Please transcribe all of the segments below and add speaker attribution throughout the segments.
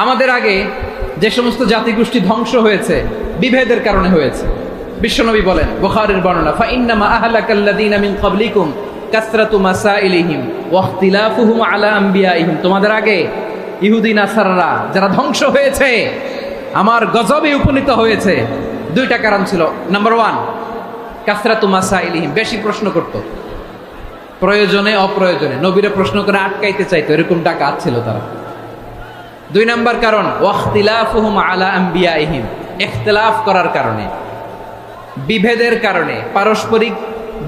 Speaker 1: আমাদের আগে যে সমস্ত জাতিগোষ্ঠী ধ্বংস হয়েছে বিভেদের কারণে হয়েছে। বিশ্বনবী বলেন, বুখারীর বর্ণনা, ফাইন্নামা আহলাকাল্লাযীনা মিন ক্বাবলিকুম কাসরাতু মাসাইলিহিম ওয়া ইখতিলাফুহুম আলা আম্বিয়াইহিম। তোমাদের আগে ইহুদি নাসারারা যারা ধ্বংস হয়েছে, আমার গজবে উপনীত হয়েছে, দুইটা কারণ ছিল। নাম্বার 1, কাসরাতু মাসাইলিহিম, বেশি প্রশ্ন করত, প্রয়োজনে অপ্রয়োজনে নবীরে প্রশ্ন করে আটকাইতে চাইতো, এরকম ডাকাত ছিল তারা। 2 নাম্বার কারণ, ওয়াখতিলাফুহুম আলা আম্বিয়াইহিম, ইখতিলাফ করার কারণে, বিভেদের কারণে, পারস্পরিক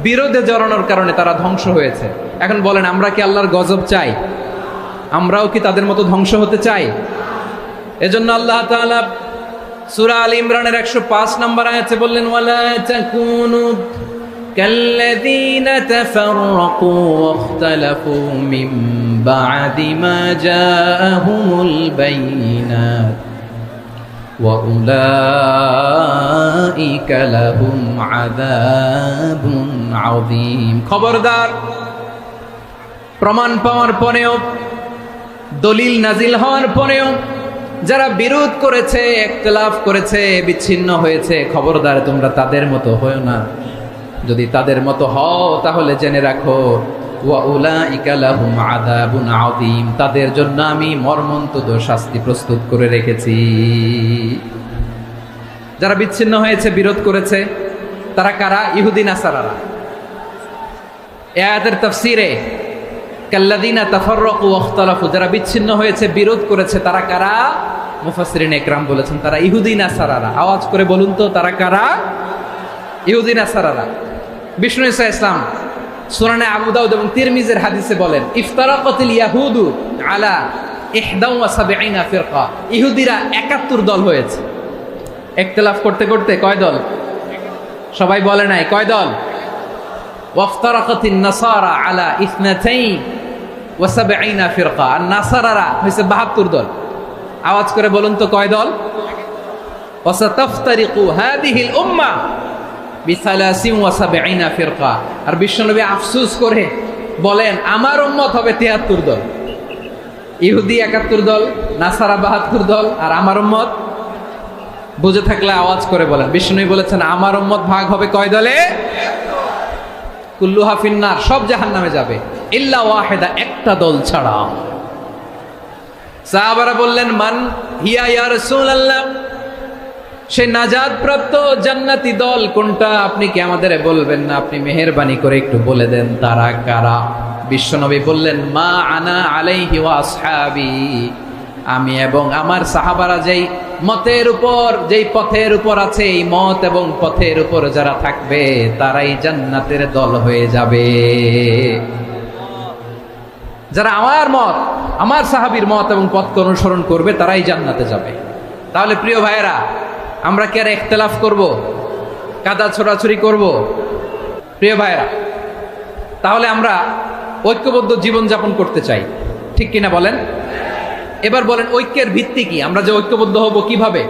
Speaker 1: বিরোধে জড়ানোর কারণে তারা ধ্বংস হয়েছে। এখন বলেন, আমরা কি আল্লাহর গজব চাই? আমরাও কি তাদের মতো ধ্বংস হতে চাই? এজন্য আল্লাহ তাআলা সূরা আল ইমরানের 105 নম্বর আয়াতে বললেন, ওয়ালা তাকুনু কাল্লাযীনা তাফাররাকু ওয়াখতালাফু মিন বা'দি মা জাআহুমুল বাইয়িনাত ওয়া উলাইকা লাহুম আযাবুন আযীম। খবরদার, প্রমাণ পাওয়ার পরেও, দলিল নাজিল হওয়ার পরেও যারা বিরোধ করেছে, ইখতিলাফ করেছে, বিচ্ছিন্ন হয়েছে, খবরদার তোমরা তাদের মতো হয়ো না। যদি তাদের মতো হও তাহলে জেনে রাখো, ওয়া উলাইকা লাহুম আযাবুন আযীম, তাদের জন্য আমি মর্মন্তুদ শাস্তি প্রস্তুত করে রেখেছি। যারা বিচ্ছিন্ন হয়েছে, বিরোধ করেছে, তারা কারা? ইহুদি নাসারারা। এই আয়াতের তাফসীরে কাল্লাযীনা তাফাররাকু ওয়াখতালাফু, যারা বিচ্ছিন্ন হয়েছে, বিরোধ করেছে, তারা কারা? মুফাসসিরিন ইকরাম বলেছেন তারা ইহুদি নাসারারা। আওয়াজ করে বলুন তো, তারা কারা? ইহুদি নাসারারা। বিষ্ণু ঈসা ইসলাম সুনানে আবু দাউদ এবং তিরমিজির হাদিসে বলেন, ইফতারাকাতিল ইয়াহুদু আলা 71 ফিরকা, ইহুদিরা 71 দল হয়েছে। ইখতিলাফ করতে করতে কয় দল? সবাই বলে নাই, কয় দল? ওয়াফতারাকাতিন নাসারা আলা 72 ফিরকা, আর নাসারারা হয়েছে 72 দল। আওয়াজ করে বলুন তো, কয় দল? ওয়াসাতাফতারিকু হাদিহিল উম্মাহ বি73 ফিরকা। আর বিশ্বনবী আফসোস করে বলেন, আমার উম্মত হবে 73 দল। ইহুদি 71 দল, নাসারা 72 দল, আর আমার উম্মত, বুঝে থাকলে আওয়াজ করে বলেন। বিশ্বনবী বলেছেন, আমার উম্মত ভাগ হবে কয় দলে? কুল্লুহা ফিন্নার, সব জাহান্নামে যাবে, ইল্লা ওয়াহিদা, একটা দল ছাড়া। সাহাবারা বললেন, মান হিয়া ইয়া রাসূলুল্লাহ, সে নাজাত প্রাপ্ত জান্নাতি দল কোনটা? আপনি কি আমাদের বলবেন না? আপনি মেহেরবানি করে একটু বলে দেন তারা কারা। বিশ্বনবী বললেন, মা আনা আলাইহি ওয়া আসহাবি, আমি এবং আমার সাহাবারা যেই মতের উপর, যেই পথের উপর আছে, এই মত এবং পথের উপর যারা থাকবে তারাই জান্নাতের দল হয়ে যাবে। যারা আমার মত, আমার সাহাবীর মত এবং পথকে অনুসরণ করবে তারাই জান্নাতে যাবে। তাহলে প্রিয় ভাইয়েরা, আমরা কি আর ইখতিলাফ করব, কাদা ছোড়াছুরি করব? প্রিয় ভাইয়েরা, তাহলে আমরা ঐক্যবদ্ধ জীবন যাপন করতে চাই, ঠিক কিনা বলেন? এবার বলেন, ঐক্যের ভিত্তি কি? আমরা যে ঐক্যবদ্ধ হব কিভাবে?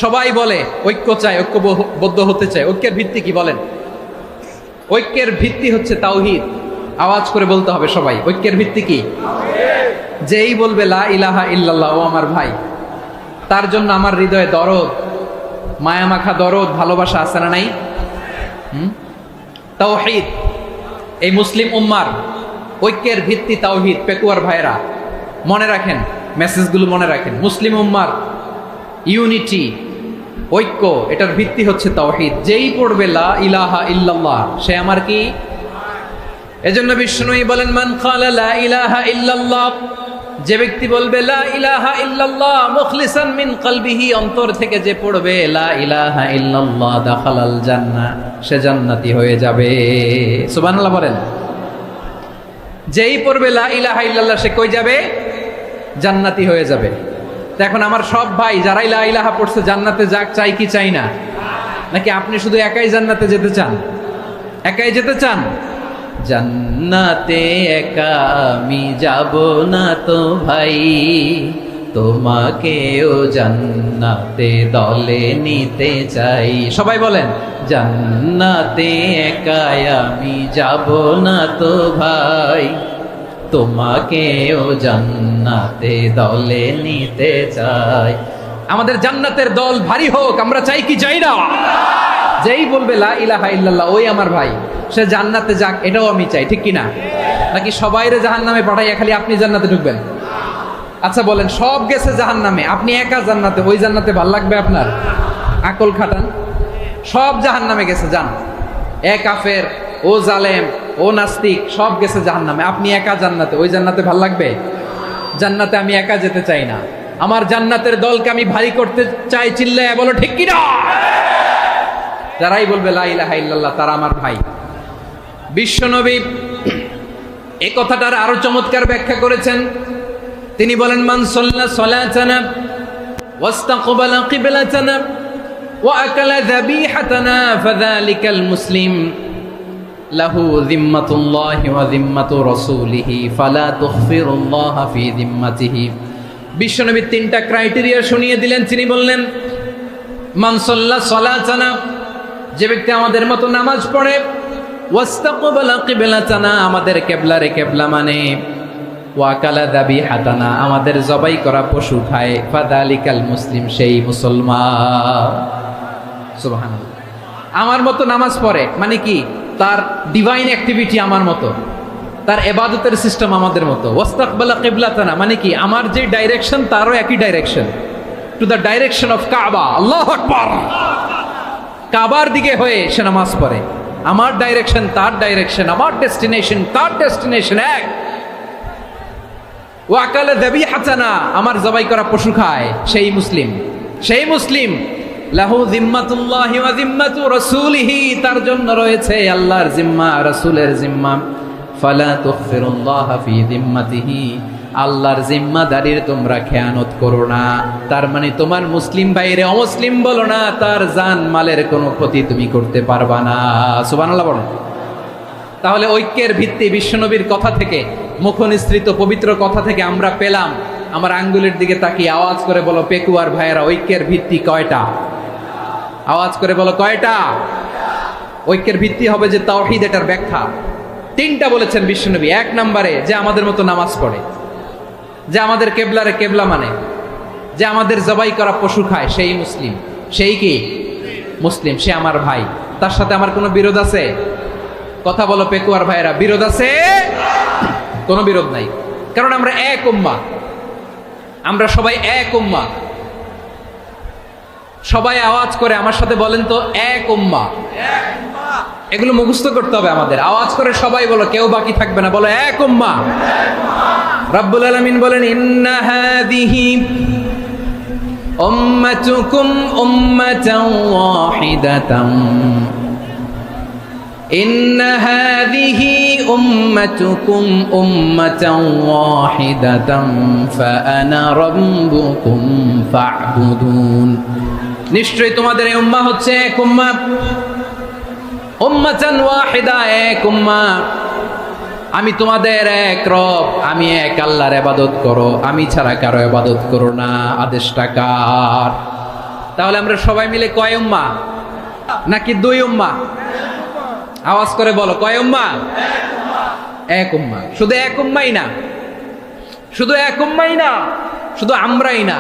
Speaker 1: সবাই বলে ঐক্য চাই, ঐক্যবদ্ধ হতে চাই, ঐক্যের ভিত্তি কি বলেন? ঐক্যের ভিত্তি হচ্ছে তাওহীদ। আওয়াজ করে বলতে হবে সবাই, ঐক্যের ভিত্তি কি? যেই বলবে লা ইলাহা ইল্লাল্লাহ, ও আমার ভাই, তার জন্য আমার হৃদয়ে দরদ, মায়ামাখা দরদ, ভালোবাসা আছে না নাই? তাওহীদ, এই মুসলিম উম্মার ঐক্যের ভিত্তি তাওহীদ। পেকুয়ার ভাইরা মনে রাখেন, মেসেজগুলো মনে রাখেন। মুসলিম উম্মার ইউনিটি, ঐক্য, এটার ভিত্তি হচ্ছে তাওহীদ। যেই পড়বে লা ইলাহা ইল্লাল্লাহ, সে আমার কি? এজন্য বিষ্ণুই বলেন, মান ক্বালা লা ইলাহা ইল্লাল্লাহ, যে ব্যক্তি বলবে লা ইলাহা ইল্লাল্লাহ মুখলিসান মিন কলবিহি, অন্তর থেকে যে পড়বে লা ইলাহা ইল্লাল্লাহ, দাখালাল জান্নাহ, সে জান্নাতি হয়ে যাবে। সুবহানাল্লাহ বলেন। যেই পড়বে লা ইলাহা ইল্লাল্লাহ, সে কই যাবে? জান্নাতি হয়ে যাবে। তো এখন আমার সব ভাই যারাই লা ইলাহা পড়ছে জান্নাতে যাক, চাই কি চাই না? নাকি আপনি শুধু একাই জান্নাতে যেতে চান? একাই যেতে চান? জান্নাতে একা আমি যাব না তো ভাই, তোমাকেও জান্নাতে দলে নিতে চাই। সবাই বলেন, জান্নাতে একা আমি যাব না তো ভাই, তোমাকেও জান্নাতে দলে নিতে চাই। আমাদের জান্নাতের দল ভারী হোক, আমরা চাই কি চাই না? যেই বলবে লা ইলাহা ইল্লাল্লাহ ওই আমার ভাই, সে জান্নাতে যাক, এটাও আমি চাই, ঠিক কি না? নাকি সবাইরে জাহান্নামে পাঠাইয়া খালি আপনি জান্নাতে ঢুকবেন? আচ্ছা বলেন, সব গেছে জাহান্নামে, আপনি একা জান্নাতে, ওই জান্নাতে ভাল লাগবে আপনার? আকল খাটান। সব জাহান্নামে গেছে, যান। এ কাফের, ও জালেম, ও নাস্তিক, সব গেছে জাহান্নামে, আপনি একা জান্নাতে, ওই জান্নাতে ভাল লাগবে? জান্নাতে আমি একা যেতে চাই না, আমার জান্নাতের দলকে আমি ভারী করতে চাই। চিল্লায় বলো ঠিক কি না? যারাই বলবে লা ইলাহা ইল্লাল্লাহ তারা আমার ভাই। বিশ্বনবী এই কথাটার আরো চমৎকার ব্যাখ্যা করেছেন। তিনি বলেন, মান সাল্লা সালাতানা ওয়াস্তাকবালা কিবলাতানা ওয়া আকালা যাবিহাতানা ফাযালিকাল মুসলিম লাহু যিম্মাতুল্লাহি ওয়া যিম্মাতু রাসূলিহি ফালা তুখফিরুল্লাহা ফি যিম্মাতিহি। বিশ্বনবী তিনটা ক্রাইটেরিয়া শুনিয়ে দিলেন। তিনি বললেন, মান সাল্লা সালাতানা, যে ব্যক্তি আমাদের মতো নামাজ পড়ে, ওয়াস্তাকবালা কিবলাতানা, আমাদের কিবলারে কিবলা মানে, ওয়াকালা যাবিহাতানা, আমাদের জবাই করা পশু খায়, ফাযালিকাল মুসলিম, সেই মুসলমান। সুবহানাল্লাহ। আমার মতো নামাজ পড়ে মানে কি? তার ডিভাইন অ্যাক্টিভিটি আমার মতো, তার ইবাদতের সিস্টেম আমাদের মতো। ওয়াস্তাকবালা কিবলাতানা মানে কি? আমার যে ডাইরেকশন তারও একই direction, to the direction of কাবা। আল্লাহু আকবার। কাবার দিকে হয়ে সে নামাজ পড়ে, আমার ডাইরেকশন তার ডাইরেকশন, আমার ডেস্টিনেশন তার ডেস্টিনেশন এক। ওয়াকালা যাবিহাতানা, আমার জবাই করা পশু খায়, সেই মুসলিম। সেই মুসলিম লাহু যিম্মাতুল্লাহি ওয়া যিম্মাতু রাসূলিহি, তার জন্য রয়েছে আল্লাহর জিম্মা, রাসূলের জিম্মা। ফালা তুখফিরুল্লাহা ফি যিম্মাতিহি, আল্লাহর জিম্মাদারির তোমরা খেয়ানত করো না। তার মানে তোমার মুসলিম ভাইরে অমুসলিম বলো না, তার জান মালের কোনো ক্ষতি তুমি করতে পারবা না। সুবহানাল্লাহ বলো। তাহলে ঐক্যের ভিত্তি বিশ্বনবীর কথা থেকে, মুখনিসৃত পবিত্র কথা থেকে আমরা পেলাম। আমার আঙ্গুলের দিকে তাকিয়ে আওয়াজ করে বলো পেকুয়ার ভাইয়েরা, ঐক্যের ভিত্তি কয়টা? আওয়াজ করে বলো কয়টা? ঐক্যের ভিত্তি হবে যে তাওহীদ, এটার ব্যাখ্যা তিনটা বলেছেন বিশ্বনবী। এক নম্বরে, যে আমাদের মতো নামাজ পড়ে, যে আমাদের কেবলারে কেবলা মানে, যে আমাদের জবাই করা পশু খায়, সেই মুসলিম। সেই কি মুসলিম? সে আমার ভাই। তার সাথে আমার কোনো বিরোধ আছে? কথা বলো পেকুয়ার ভাইয়েরা, বিরোধ আছে? কোনো বিরোধ নাই, কারণ আমরা এক উম্মাহ, আমরা সবাই এক উম্মাহ। সবাই আওয়াজ করে আমার সাথে বলেন তো, এক উম্মাহ। এগুলো মুখস্থ করতে হবে আমাদের। আওয়াজ করে সবাই বলো, কেউ বাকি থাকবে না, বলো এক উম্মাহ। রব্বুল আলামিন বলেন, ইন্না হাযিহি উম্মাতুকুম উম্মাতান ওয়াহিদাতান, ইন্না হাযিহি উম্মাতুকুম উম্মাতান ওয়াহিদাতান ফাআনা রাব্বুকুম ফা'বুদুন। নিশ্চয়ই তোমাদের এই উম্মাহ হচ্ছে এক উম্মাহ, উম্মাতান ওয়াহিদা, এক উম্মাহ। আমি তোমাদের এক রব, আমি এক আল্লাহর ইবাদত করো, আমি ছাড়া কারো ইবাদত করো না। আদেশটা কার? তাহলে আমরা সবাই মিলে কয় উম্মাহ? নাকি দুই উম্মাহ? আওয়াজ করে বলো, কয় উম্মাহ? এক উম্মাহ। শুধু এক উম্মাই না, শুধু এক উম্মাই না, শুধু আমরাই না,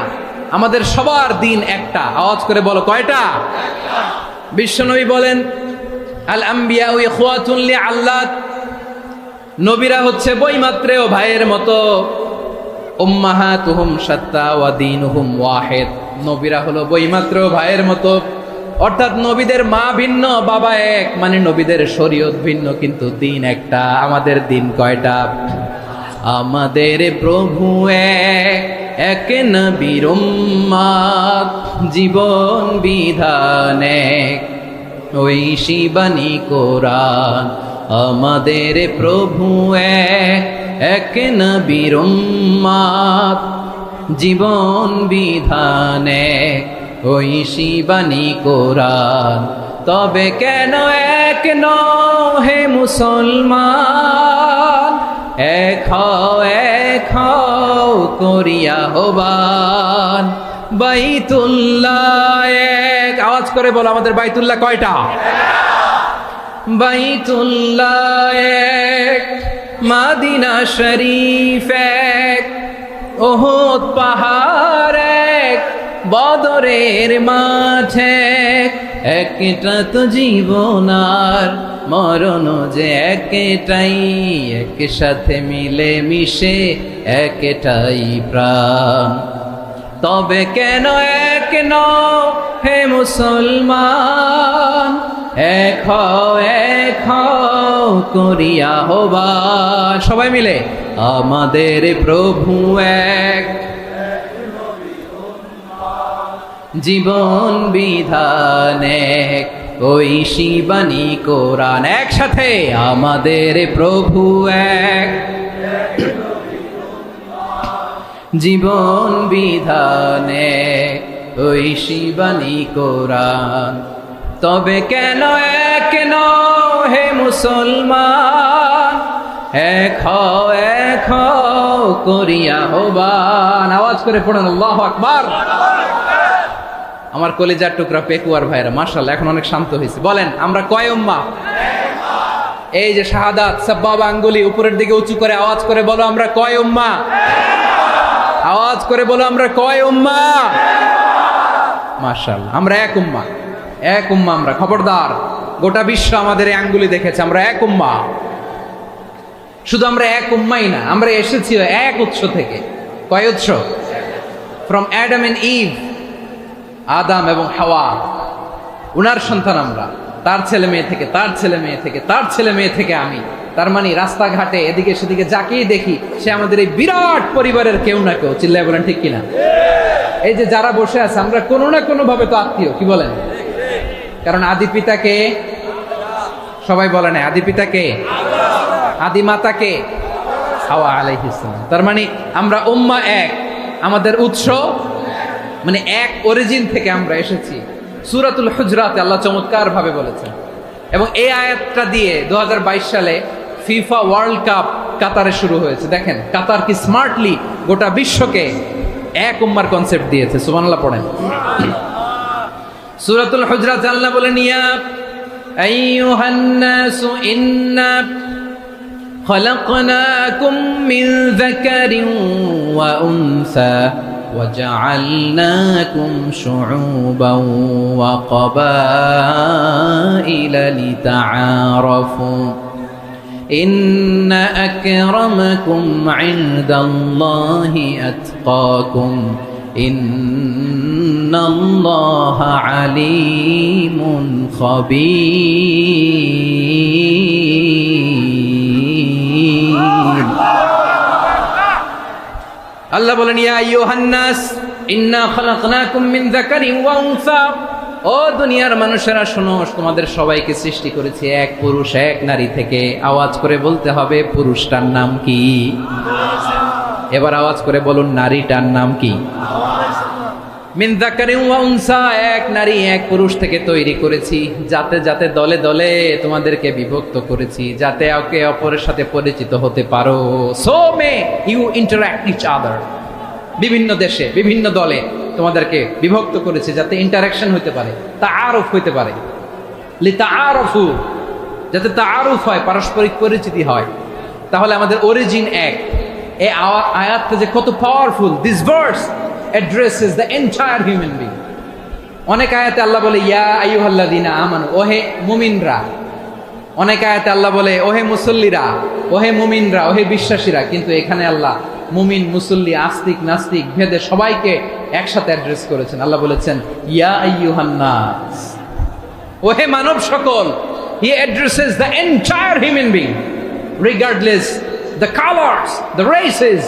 Speaker 1: আমাদের সবার দিন একটা। আওয়াজ করে বলো কয়টা? বিশ্বনবী বলেন, আল আম্বিয়া ইখওয়াতুন লিআল্লাত, নবীরা হচ্ছে বৈমাত্রেয় ভাইয়ের মতো। উম্মাহাতুহুম শাত্তা ওয়া দীনুহুম ওয়াহিদ, নবীরা হলো বৈমাত্রেয় ভাইয়ের মতো। অর্থাৎ নবীদের মা ভিন্ন, বাবা এক, মানে নবীদের শরীয়ত ভিন্ন, কিন্তু দিন একটা। আমাদের দিন কয়টা? আমাদের প্রভু এক, এক নবীর উম্মাত, জীবন বিধান এক, ওই শিবানী কোরআন। আমাদের প্রভু এক, এক নবীর উম্মাত, জীবন বিধান এক, ওই শিবানী কোরআন। তবে কেন এক নও হে মুসলমান, এক হও করিয়া হবান। বাইতুল্লাহ এক, আওয়াজ করে বলো আমাদের বাইতুল্লাহ কয়টা? বাইতুল্লাহ এক, মাদিনা শরীফ এক, ওহদ পাহাড় এক, বদরের মাঠে একটা তো জীবন আর মরণ যে একটাই, একসাথে মিলে মিশে একটাই প্রাণ। তবে কেন এক নও হে মুসলমান, এক হও করিয়া আহ্বান। সবাই মিলে আমাদের প্রভু এক, জীবন বিধান এক, ওই শিবানী কোরআন। একসাথে আমাদের প্রভু এক, জীবন বিধান এক, ওই শিবানী কোরআন। তবে কেন এক নও হে মুসলমান, এক হও করিয়া আহ্বান। আওয়াজ করে পড়েন আল্লাহু আকবার। আমার কলিজার টুকরা পেকুয়ার ভাইরা মাশাআল্লাহ এখন অনেক শান্ত হয়েছে। বলেন আমরা কয় উম্মাহ? এই যে শাহাদাত সাব্বাবা আঙ্গুলি উপরের দিকে উঁচু করে আওয়াজ করে বলো আমরা কয় উম্মাহ? আওয়াজ করে বলো আমরা কয় উম্মাহ? মাশাআল্লাহ আমরা এক উম্মাহ, এক উম্মাহ আমরা। খবরদার, গোটা বিশ্ব আমাদের এই আঙ্গুলি দেখেছে আমরা এক উম্মাহ। শুধু আমরা এক উম্মাই না, আমরা এসেছি এক উৎস থেকে। কয় উৎস? ফ্রম অ্যাডাম এন্ড ইভ, আদাম এবং হাওয়া, উনার সন্তান আমরা। তার ছেলে মেয়ে থেকে, তার ছেলে মেয়ে থেকে, তার ছেলে মেয়ে থেকে আমি। তার মানে রাস্তাঘাটে এদিকে সেদিকে যাকেই দেখি সে আমাদের এই বিরাট পরিবারের কেউ না কেউ। চিল্লায় বলেন ঠিক কিনা? এই যে যারা বসে আছে আমরা কোনো না কোনো ভাবে তো আত্মীয়, কি বলেন? কারণ আদি পিতাকে সবাই বলে না, আদি পিতাকে, আদি মাতাকে হাওয়া আলাইহিস সালাম। তার মানে আমরা উম্মাহ এক, আমাদের উৎস মানে এক অরিজিন থেকে আমরা এসেছি। সূরাতুল হুজরাতে আল্লাহ চমৎকার ভাবে বলেছেন। এবং এই আয়াতটা দিয়ে 2022 সালে ফিফা ওয়ার্ল্ড কাপ কাতারে শুরু হয়েছে। দেখেন কাতার কি স্মার্টলি গোটা বিশ্বকে এক উম্মার কনসেপ্ট দিয়েছে। সুবহানাল্লাহ পড়েন। সূরাতুল হুজরাত আল্লাহ বলেন ইয়া আইয়ুহান নাসু ইন্না খলাকনাকুম মিন যাকারিন ওয়া উনসা وجعلناكم شعوبا وقبائل لتعارفوا إن أكرمكم عند الله أتقاكم إن الله عليم خبير। আল্লাহ বলেন ইয়া আইয়ুহান নাস ইন্না খালাকনাকুম মিন যাকারিন ওয়া উনসা, ও দুনিয়ার মানুষেরা শোনো, তোমাদের সবাইকে সৃষ্টি করেছি এক পুরুষ এক নারী থেকে। আওয়াজ করে বলতে হবে পুরুষটার নাম কি? এবার আওয়াজ করে বলুন নারীটার নাম কি? মিন যাকারিন ওয়া উনসা, এক নারী এক পুরুষ থেকে তৈরি করেছি। যাতে যাতে দলে দলে তোমাদেরকে বিভক্ত করেছি, যাতে একে অপরের সাথে পরিচিত হতে পারো। So may you interact each other. বিভিন্ন দেশে বিভিন্ন দলে তোমাদেরকে বিভক্ত করেছে যাতে ইন্টারাকশন হতে পারে, তাআরুফ হতে পারে। লিতাআরফু, যাতে তাআরুফ হয়, পারস্পরিক পরিচিতি হয়। তাহলে আমাদের অরিজিন এক। এই আয়াতটা যে কত powerful. This verse addresses the entire human being. অনেক আয়াতে আল্লাহ বলে ইয়া আইয়ুহাল্লাযীনা আমানু, ওহে মুমিনরা। অনেক আয়াতে আল্লাহ বলে ওহে মুসল্লিরা, ওহে মুমিনরা, ওহে বিশ্বাসীরা। কিন্তু এখানে আল্লাহ মুমিন মুসল্লি আস্তিক নাস্তিক ভেদে সবাইকে একসাথে অ্যাড্রেস করেছেন। আল্লাহ বলেছেন ইয়া আইয়ুহান নাস, ওহে মানব সকল। He addresses the entire human being regardless the colors, the races,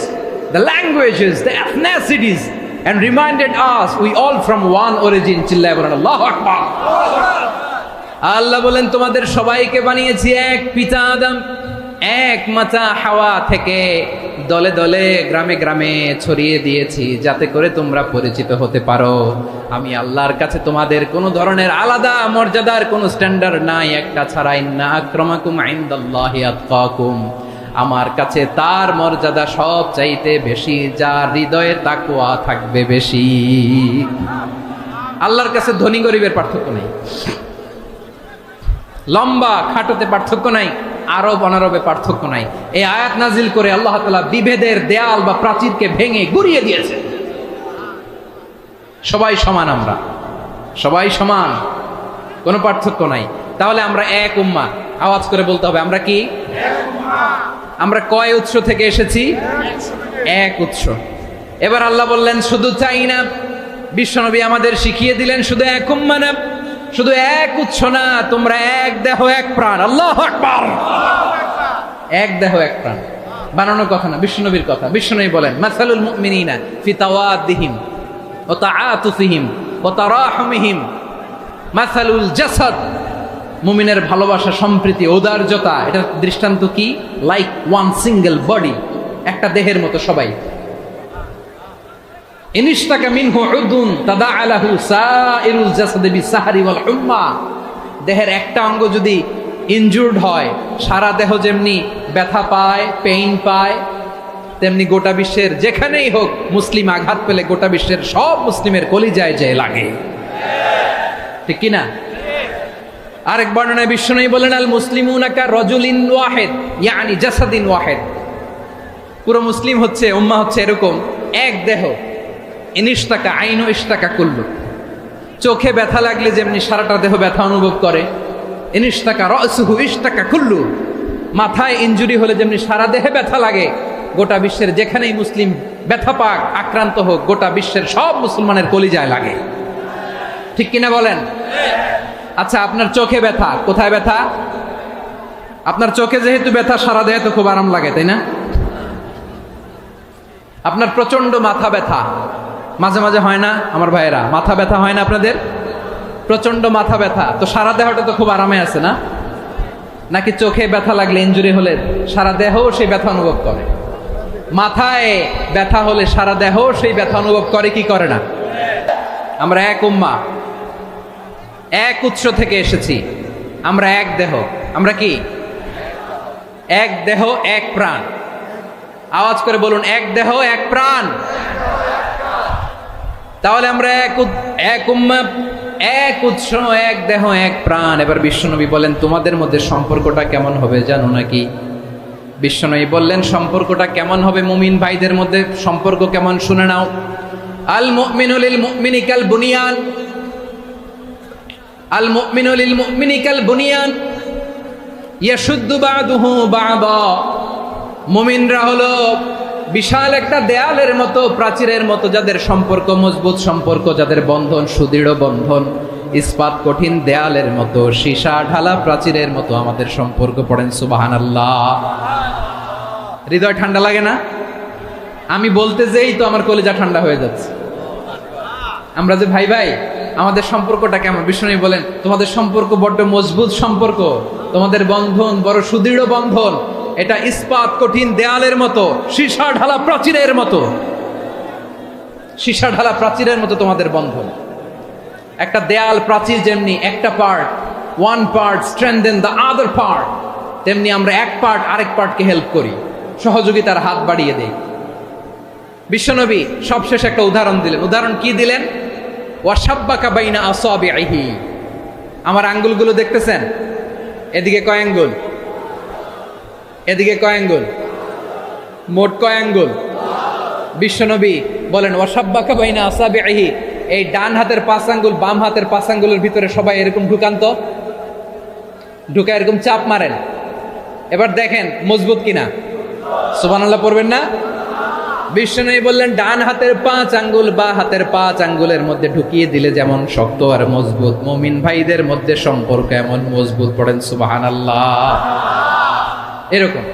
Speaker 1: the languages, the ethnicities, and reminded us we all from one origin. চিল্লায় বলেন আল্লাহু আকবার। আল্লাহ বলেন তোমাদের সবাইকে বানিয়েছি এক পিতা আদম, এক মাতা হাওয়া থেকে। দলে দলে গ্রামে গ্রামে ছড়িয়ে দিয়েছি যাতে করে তোমরা পরিচিত হতে পারো। আমি আল্লাহর কাছে তোমাদের কোনো ধরনের আলাদা মর্যাদার কোনো স্ট্যান্ডার্ড নাই একটা ছাড়া। ইন্না আক্রামাকুম ইনদাল্লাহি আতকাকুম, আমার কাছে তার মর্যাদা সব চাইতে বেশি যার হৃদয়ে তাকওয়া থাকবে বেশি। আল্লাহর কাছে ধনী গরিবের পার্থক্য নেই, লম্বা খাটোতে পার্থক্য নাই, আরব অনারবে পার্থক্য নাই। এই আয়াত নাজিল করে আল্লাহ তাআলা বিভেদের দেয়াল বা প্রাচীরকে ভেঙে গুড়িয়ে দিয়েছে। সবাই সমান, আমরা সবাই সমান, কোনো পার্থক্য নাই। তাহলে আমরা এক উম্মাহ। আওয়াজ করে বলতে হবে, আমরা কি? আমরা কয় উৎস থেকে এসেছি? এক উৎস। এবার আল্লাহ বললেন শুধু চাই না, বিশ্বনবী আমাদের শিখিয়ে দিলেন শুধু এক উম্মাহ না, শুধু এক উৎস না, তোমরা এক দেহ এক প্রাণ। আল্লাহু আকবার। এক দেহ এক প্রাণ বানানো কথা না, বিশ্বনবীর কথা। বিশ্বনবী বলেন মাসালুল মুমিনিনা ফি তাওয়াদ্দিহিম ওয়া তাআতুফিহিম ওয়া তারাহুমিহিম মাসালুল জাসাদ। মুমিনের ভালোবাসা, সম্প্রীতি, ঔদার্যতা, এটার দৃষ্টান্ত কি? লাইক ওয়ান সিঙ্গেল বডি, একটা দেহের মতো সবাই। ইনিশতাকা মিনহু উদুন তাদাআলাহু সাইরুল জাসাদি বিসাহরি ওয়াল হুম্মা। দেহের একটা অঙ্গ যদি ইনজুর্ড হয়, সারা দেহ যেমনি ব্যথা পায়, পেইন পায়, তেমনি গোটা বিশ্বের যেখানেই হোক মুসলিম আঘাত পেলে গোটা বিশ্বের সব মুসলিমের কলিজায় যায় লাগে, ঠিক কিনা? আরেক বর্ণনায় বিশ্বনবী বলেন আল মুসলিমুনা কা রাজুলিন ওয়াহিদ ইয়ানি জাসাদিন ওয়াহিদ। পুরো মুসলিম হচ্ছে, উম্মাহ হচ্ছে এরকম এক দেহ। ইনিশতাকা আইনু ইশতাকা কুল্লু। চোখে ব্যথা লাগলে যেমনি সারাটা দেহ ব্যথা অনুভব করে, ইনিশতাকা রাসুহু ইশতাকা কুল্লু। মাথায় ইনজুরি হলে যেমনি সারা দেহে ব্যথা লাগে, গোটা বিশ্বের যেখানেই মুসলিম ব্যথা পাক, আক্রান্ত হোক, গোটা বিশ্বের সব মুসলমানের কলিজায় লাগে, ঠিক কিনা বলেন? আচ্ছা, আপনার চোখে ব্যথা, কোথায় ব্যথা? আপনার চোখে যেহেতু ব্যথা, সারা দেহে তো খুব আরাম লাগে, তাই না? আপনার প্রচন্ড মাথা ব্যথা মাঝে মাঝে হয় না আমার ভাইয়েরা? মাথা ব্যথা হয় না আপনাদের? প্রচন্ড মাথা ব্যথা, তো সারা দেহটা তো খুব আরামে আছে না? নাকি চোখে ব্যথা লাগলে, ইনজুরি হলে সারা দেহ সেই ব্যথা অনুভব করে? মাথায় ব্যথা হলে সারা দেহ সেই ব্যথা অনুভব করে কি করে না? আমরা এক উম্মাহ, এক উৎস থেকে এসেছি, আমরা এক দেহ। আমরা কি? এক দেহ এক প্রাণ। আওয়াজ করে বলুন, এক দেহ এক প্রাণ। তাহলে আমরা এক উম্মাহ, এক উৎস, এক দেহ এক প্রাণ। এবার বিশ্বনবী বলেন তোমাদের মধ্যে সম্পর্কটা কেমন হবে জানো নাকি? বিশ্বনবী বললেন সম্পর্কটা কেমন হবে? মুমিন ভাইদের মধ্যে সম্পর্ক কেমন শুনে নাও। আল মুমিনু লিল মুমিনি কাল বুনিয়ান, আল মুমিনু লিল মুমিনি কাল বুনিয়ান ইয়াশুদ্দু বা'দুহু বা'দা। মুমিনরা হলো বিশাল একটা দেয়ালের মতো, প্রাচীরের মতো, যাদের সম্পর্ক মজবুত সম্পর্ক, যাদের বন্ধন সুদৃঢ় বন্ধন, ইস্পাত কঠিন দেয়ালের মতো, সীসা ঢালা প্রাচীরের মতো আমাদের সম্পর্ক। পড়েন সুবহানাল্লাহ। হৃদয় ঠান্ডা লাগে না? আমি বলতে যেই তো আমার কলিজা ঠান্ডা হয়ে যাচ্ছে। আমরা যে ভাই ভাই, আমাদের সম্পর্কটা কেমন? বিষ্ণু বলেন তোমাদের সম্পর্ক বড্ড মজবুত সম্পর্ক, তোমাদের বন্ধন বড় সুদৃঢ় বন্ধন, এটা ইস্পাত কঠিন দেয়ালের মতো, সীসা ঢালা প্রাচীরের মতো, সীসা ঢালা প্রাচীরের মতো তোমাদের বন্ধন। একটা দেয়াল প্রাচীর যেমনি একটা part, one part strengthen the other part, তেমনি আমরা এক পার্ট আরেক পার্টকে হেল্প করি, সহযোগিতার হাত বাড়িয়ে দেই। বিশ্বনবী সবশেষ একটা উদাহরণ দিলেন। উদাহরণ কি দিলেন? ওয়াশাব্বাকা বাইনা আসাবিহি। আমার আঙ্গুলগুলো দেখতেছেন? এদিকে কয় আঙ্গুল, এদিকে কয় আঙ্গুল, মোট কয় আঙ্গুল? বিশ্বনবী বলেন ওয়াশাব্বাকা বাইনা আসাবিহি। এই ডান হাতের 5 আঙ্গুল বাম হাতের 5 আঙ্গুলের ভিতরে সবাই এরকম ঢুকান তো, ঢুকা এরকম চাপ মারেন। এবার দেখেন মজবুত কিনা। সুবহানাল্লাহ পড়বেন না? বিশ্বনবী বললেন ডান হাতের 5 আঙ্গুল বা হাতের 5 আঙ্গুলের মধ্যে ঢুকিয়ে দিলে যেমন শক্ত আর মজবুত, মুমিন ভাইদের মধ্যে সম্পর্ক এমন মজবুত। পড়েন সুবহানাল্লাহ। এরকম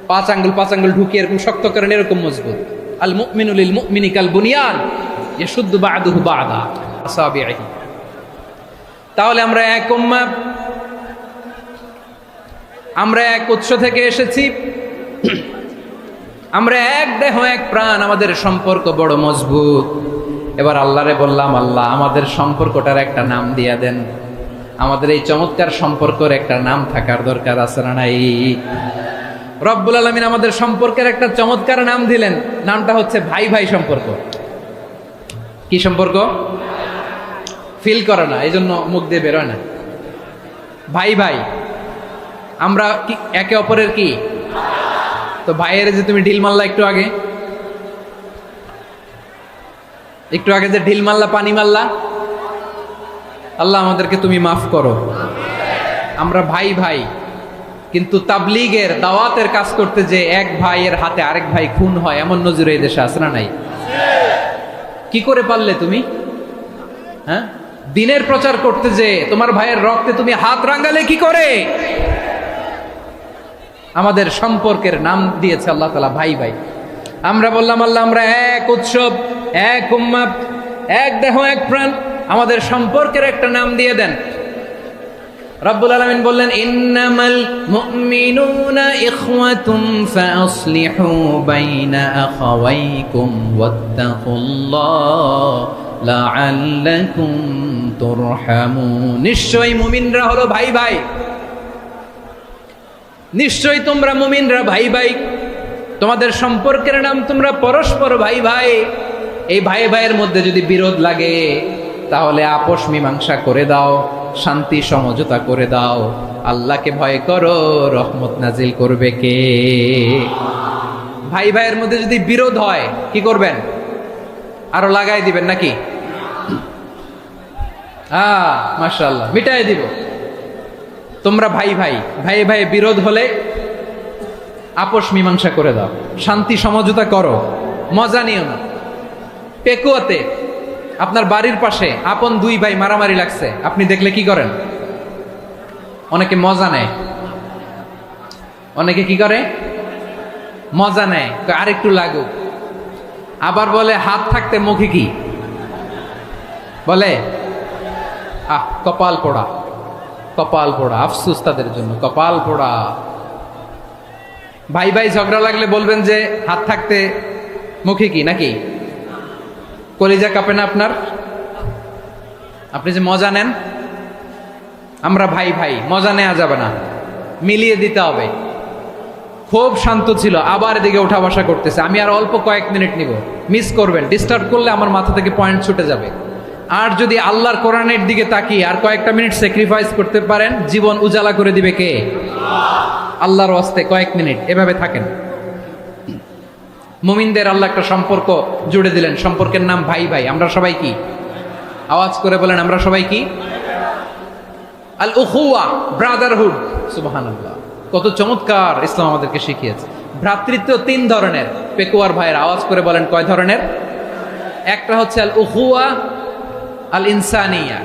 Speaker 1: 5 আঙ্গুল ঢুকিয়ে এরকম শক্ত করেন, এরকম মজবুত। আল মুমিনু লিল মুমিনি কাল বুনিয়ান ইয়াশুদ্দু বা'দুহু বা'দা আসাবিহি। তাহলে আমরা এক উম্মাহ, আমরা এক উৎস থেকে এসেছি, আমরা এক দেহ এক প্রাণ, আমাদের সম্পর্ক বড় মজবুত। এবার আল্লাহরে বললাম, আল্লাহ আমাদের সম্পর্কটার একটা নাম দিয়া দেন। আমাদের এই চমৎকার সম্পর্কের একটা নাম থাকার দরকার আছে না নাই? রব্বুল আলামিন আমাদের সম্পর্কের একটা চমৎকার নাম দিলেন। নামটা হচ্ছে ভাই ভাই সম্পর্ক। কি সম্পর্ক? ফিল করে না, এই জন্য মুখ দিয়ে বেরোয় না। ভাই ভাই। আমরা কি একে অপরের কি? তো ভাইয়ের যে তুমি ঢিল মারলা একটু আগে যে ঢিল মারলা, পানি মারলা, আল্লাহ আমাদেরকে তুমি মাফ করো। আমরা ভাই ভাই, কিন্তু তাবলীগের দাওয়াতের কাজ করতে যে এক ভাইয়ের হাতে আরেক ভাই খুন হয়, এমন নজির এই দেশে আছে না নাই? কি করে পারলে তুমি? হ্যাঁ, দিনের প্রচার করতে যে তোমার ভাইয়ের রক্তে তুমি হাত রাঙালে কি করে? আমাদের সম্পর্কের নাম দিয়েছে আল্লাহ তাআলা ভাই ভাই। আমরা বললাম আল্লাহ আমরা এক উৎসব, এক উম্মাহ, এক দেহ, এক প্রাণ, আমাদের সম্পর্কের একটা নাম দিয়ে দেন। রব্বুল আলামিন বললেন ইন্নামাল মুমিনুনা ইখওয়াতুম ফাসলিহু বাইনা আখাওয়াইকুম ওয়াত্তাকুল্লাহ লাআল্লাকুম তুরহামুন। নিশ্চয়ই মুমিনরা হলো ভাই ভাই, নিশ্চয়ই তোমরা মুমিনরা ভাই ভাই, তোমাদের সম্পর্কের নাম তোমরা পরস্পর ভাই ভাই। এই ভাই ভাইয়ের মধ্যে যদি বিরোধ লাগে তাহলে আপোষ মীমাংসা করে দাও, শান্তি সমঝোতা করে দাও। আল্লাহকে ভয় করো, রহমত নাজিল করবে কে? ভাই ভাইয়ের মধ্যে যদি বিরোধ হয় কি করবেন? আরো লাগাই দিবেন নাকি? মাশাআল্লাহ, মিটাই দিব। তোমরা ভাই ভাই, ভাই ভাই বিরোধ হলে আপোষ মীমাংসা করে দাও, শান্তি সমঝোতা করো, মজা নিও না। পেকুয়াতে আপনার বাড়ির পাশে আপন দুই ভাই মারামারি লাগছে, আপনি দেখলে কি করেন? অনেকে মজা নেয়, অনেকে কি করে? মজা নেয়, আরেকটু লাগুক। আবার বলে হাত থাকতে মুখে কি বলে? কপাল পোড়া, কপাল পোড়া, আফসোস তাদের জন্য, কপাল পোড়া। ভাই ভাই ঝগড়া লাগলে বলবেন যে হাত থাকতে মুখে কি, নাকি? কলিজা কাঁপে না আপনার? আপনি যে মজা নেন। আমরা ভাই ভাই, মজা নেওয়া যাবে না, মিলিয়ে দিতে হবে। খুব শান্ত ছিল, আবার এদিকে উঠা বসা করতেছে। আমি আর অল্প কয়েক মিনিট নিব, মিস করবেন। ডিস্টার্ব করলে আমার মাথা থেকে পয়েন্ট ছুটে যাবে। আর যদি আল্লাহর কোরআনের দিকে তাকিয়ে আর কয়েকটা মিনিট স্যাক্রিফাইস করতে পারেন, জীবন উজালা করে দিবে কে? আল্লাহর ওয়াস্তে কয়েক মিনিট এভাবে থাকেন। মুমিনদের আল্লাহ একটা সম্পর্ক জুড়ে দিলেন, সম্পর্কের নাম ভাই ভাই। আমরা সবাই কি? আওয়াজ করে বলেন, আমরা সবাই কি? আল উখুয়া, ব্রাদারহুড। সুবহানাল্লাহ, কত চমৎকার ইসলাম আমাদেরকে শিখিয়েছে। ভ্রাতৃত্ব তিন ধরনের। পেকুয়ার ভাইয়ের আওয়াজ করে বলেন কয় ধরনের? একটা হচ্ছে আল উখুয়া আল ইনসানিয়া,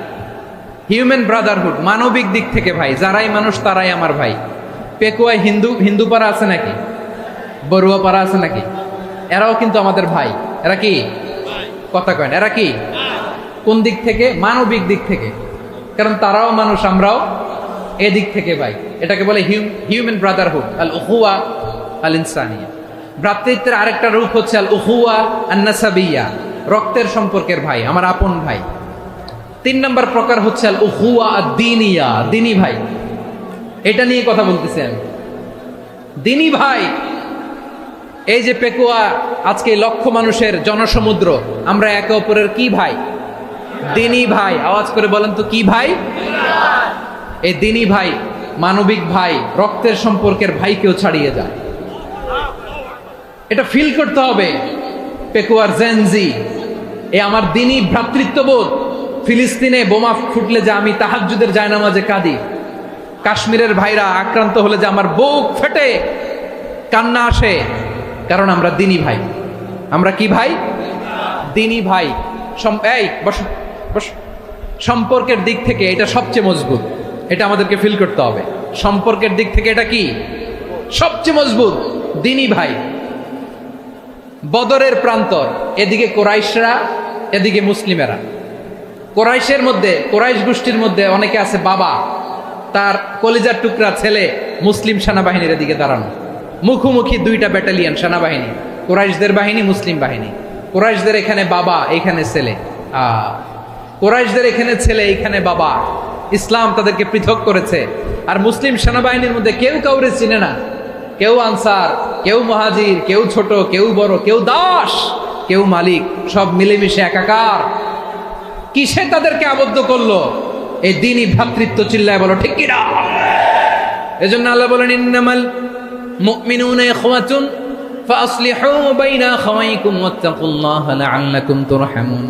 Speaker 1: হিউম্যান ব্রাদারহুড, মানবিক দিক থেকে ভাই, যারাই মানুষ তারাই আমার ভাই। পেকুয়ায় হিন্দু পাড়া আছে নাকি? বড়ুয়া পাড়া আছে নাকি? এরাও কিন্তু আমাদের ভাই। এরা কি? কথা কয় না, এরা কি? কোন দিক থেকে? মানবিক দিক থেকে। কারণ তারাও মানুষ, আমরাও এদিক থেকে ভাই। এটাকে বলে হিউম্যান ব্রাদারহুড, আল উখুয়া আল ইনসানিয়া। ভ্রাতৃত্বের আরেকটা রূপ হচ্ছে আল উখুয়া আন নাসাবিয়া, রক্তের সম্পর্কের ভাই, আমার আপন ভাই। 3 নম্বর প্রকার হচ্ছে আল উখুয়া আদ-দীনিয়া, দিনী ভাই। এটা নিয়ে কথা বলতেছি আমি। দিনী ভাই, এই যে পেকুয়া আজকে লক্ষ মানুষের জনসমুদ্র, আমরা একে অপরের কি ভাই? দিনী ভাই। আওয়াজ করে বলেন তো কি ভাই? এই দিনী ভাই, মানবিক ভাই, রক্তের সম্পর্কের ভাইকেও ছাড়িয়ে যায়। এটা ফিল করতে হবে। পেকুয়ার জেনজি, এ আমার দিনী ভ্রাতৃত্ববোধ। ফিলিস্তিনে বোমা ফুটলে যে আমি তাহাজ্জুদের জায়নামাজে কাঁদি, কাশ্মীরের ভাইরা আক্রান্ত হলে যে আমার বুক ফেটে কান্না আসে, কারণ আমরা দিনী ভাই। আমরা কি ভাই? দিনী ভাই। এই বস বস। সম্পর্কের দিক থেকে এটা সবচেয়ে মজবুত, এটা আমাদেরকে ফিল করতে হবে। সম্পর্কের দিক থেকে এটা কি? সবচেয়ে মজবুত, দিনী ভাই। বদরের প্রান্তর, এদিকে কোরাইশরা, এদিকে মুসলিমেরা। কোরাইশের মধ্যে, কোরাইশ গোষ্ঠীর মধ্যে অনেকে আছে বাবা, তার কলিজার টুকরা ছেলে মুসলিম সেনাবাহিনীর এদিকে দাঁড়ানো, মুখোমুখি দুইটা ব্যাটালিয়ন সেনাবাহিনী, কোরাইশদের বাহিনী, মুসলিম বাহিনী। কোরাইশদের এখানে বাবা, এখানে ছেলে। কোরাইশদের এখানে ছেলে, এখানে বাবা। ইসলাম তাদেরকে পৃথক করেছে। আর মুসলিম সেনাবাহিনীর মধ্যে কেউ কাউরে চিনে না, কেউ আনসার, কেউ মুহাজির, কেউ ছোট, কেউ বড়, কেউ দাস, কেউ মালিক, সব মিলেমিশে একাকার। কিসে তাদেরকে আবদ্ধ করলো? এই দিনই ভ্রাতৃত্ব। চিল্লায় বলো ঠিক কিনা? এজন্য আল্লাহ বলেন ইন্নামাল মুমিনুনা ইখওয়াতুন ফাসলিহু বাইনা আখাওয়াইকুম ওয়াত্তাকুল্লাহা লাআল্লাকুম তুরহামুন।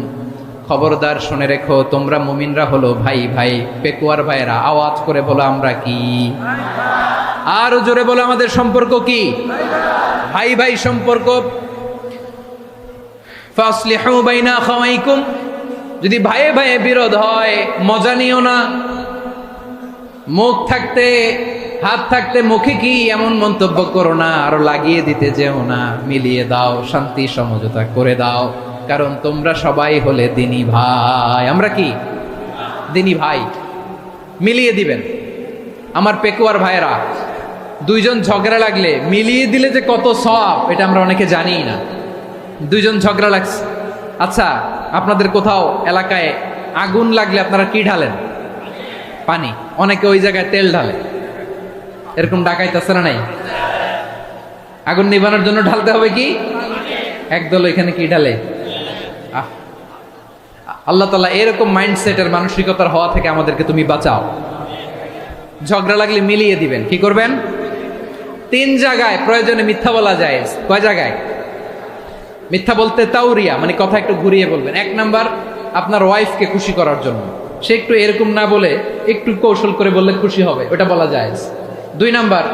Speaker 1: খবরদার শুনে রেখো, তোমরা মুমিনরা হলো ভাই ভাই। পেকুয়ার ভাইরা আওয়াজ করে বলো আমরা কি? আর জোরে বলো আমাদের সম্পর্ক কি? ভাই ভাই সম্পর্ক। ফাসলিহু বাইনা আখাওয়াইকুম, যদি ভাইয়ে ভাইয়ে বিরোধ হয় মজা নিও না। মুখ থাকতে হাত থাকতে মুখে কি এমন মন্তব্য করো না, আরো লাগিয়ে দিতে যেও না। মিলিয়ে দাও, শান্তি সমঝোতা করে দাও, কারণ তোমরা সবাই হলে দিনী ভাই। আমরা কি দিনী ভাই? মিলিয়ে দিবেন। আমার পেকুয়ার ভাইরা, দুইজন ঝগড়া লাগলে মিলিয়ে দিলে যে কত সওয়াব, এটা আমরা অনেকে জানি না। দুইজন ঝগড়া লাগছে, আচ্ছা আপনাদের কোথাও এলাকায় আগুন লাগলে আপনারা কি ঢালেন? পানি। অনেকে ওই জায়গায় তেল ঢালে। এরকম ডাকাইতেছে না নাই? আগুন নিবানোর জন্য ঢালতে হবে কি? একদল এখানে কি ঢালে? আল্লাহ তাআলা এরকম মাইন্ডসেটের মানসিকতার হওয়া থেকে আমাদেরকে তুমি বাঁচাও। ঝগড়া লাগলে মিলিয়ে দিবেন। কি করবেন? 3 জায়গায় প্রয়োজনে মিথ্যা বলা যায়। কয় জায়গায় মিথ্যা বলতে? তাউরিয়া, মানে কথা একটু ঘুরিয়ে বলবেন। 1 নাম্বার, আপনার ওয়াইফকে খুশি করার জন্য। সে একটু এরকম না বলে একটু কৌশল করে বললে খুশি হবে, ওটা বলা যায়। 2 নাম্বার,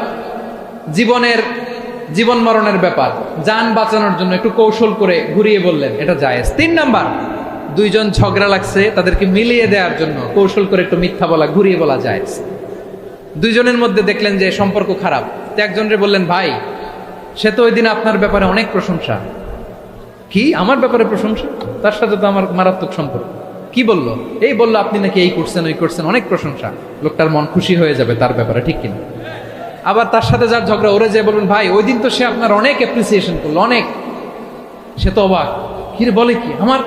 Speaker 1: জীবন মরণের ব্যাপার, জান বাঁচানোর জন্য একটু কৌশল করে ঘুরিয়ে বললেন, এটা জায়েজ। 3 নাম্বার, দুইজন ঝগড়া লাগছে তাদেরকে মিলিয়ে দেওয়ার জন্য কৌশল করে একটু মিথ্যা বলা, ঘুরিয়ে বলা জায়েজ। দুইজনের মধ্যে দেখলেন যে সম্পর্ক খারাপ, তো একজনরে বললেন ভাই সে তো ওই দিন আপনার ব্যাপারে অনেক প্রশংসা। কি আমার ব্যাপারে প্রশংসা? তার সাথে তো আমার মারাত্মক সম্পর্ক। কি বললো? এই বললো আপনি নাকি এই করছেন ওই করছেন, অনেক প্রশংসা। লোকটার মন খুশি হয়ে যাবে তার ব্যাপারে, ঠিক কিনা? আবার তার সাথে যার ঝগড়া, ওরে যে বলবেন ভাই ওই দিন তো সে আপনার অনেক অ্যাপ্রিসিয়েশন করলো, অনেক। সে তো অবাক, কি রে বলে কি? আমার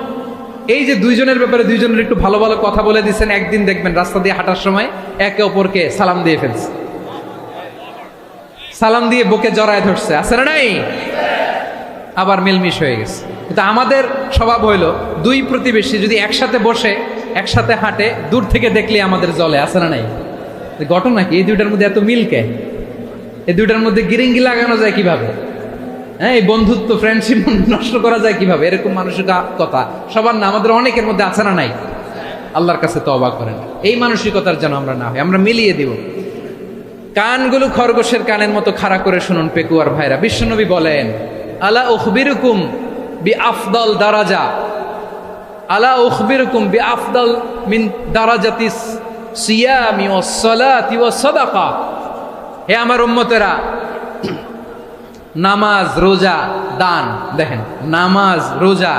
Speaker 1: এই যে দুইজনের ব্যাপারে দুইজনের একটু ভালো ভালো কথা বলে দিচ্ছেন, একদিন দেখবেন রাস্তা দিয়ে হাঁটার সময় একে অপরকে সালাম দিয়ে ফেলছে, সালাম দিয়ে বুকে জড়ায় ধরছে, আছে না নাই? আবার মিলমিশ হয়ে গেছে। কিন্তু আমাদের স্বভাব হইলো, দুই প্রতিবেশী যদি একসাথে বসে একসাথে হাঁটে, দূর থেকে দেখলে আমাদের জলে, আছে না নাই? ঘটনা কি? এই দুইটার মধ্যে এত মিলকে, এই দুইটার মধ্যে গিরিঙ্গি লাগানো যায় কিভাবে? হ্যাঁ, এই বন্ধুত্ব ফ্রেন্ডশিপ নষ্ট করা যায় কিভাবে? এরকম মানসিকতা সবার না, আমাদের অনেকের মধ্যে আছে না নাই? আল্লাহর কাছে তওবা করেন, এই মানসিকতার যেন আমরা না হই। আমরা মিলিয়ে দিব। কানগুলো খরগোশের কানের মতো খাড়া করে শুনুন পেকুয়ার ভাইরা। বিশ্বনবী বলেন, আলা উখবিরুকুম বিআফদাল দারাজা, আলা উখবিরুকুম বিআফদাল মিন দারাজাতিস সিয়ামি ওয়াস সালাতি ওয়াস সাদাকা। হে আমার উম্মতেরা, নামাজ, রোজা, দান, দেখেন নামাজ, রোজা,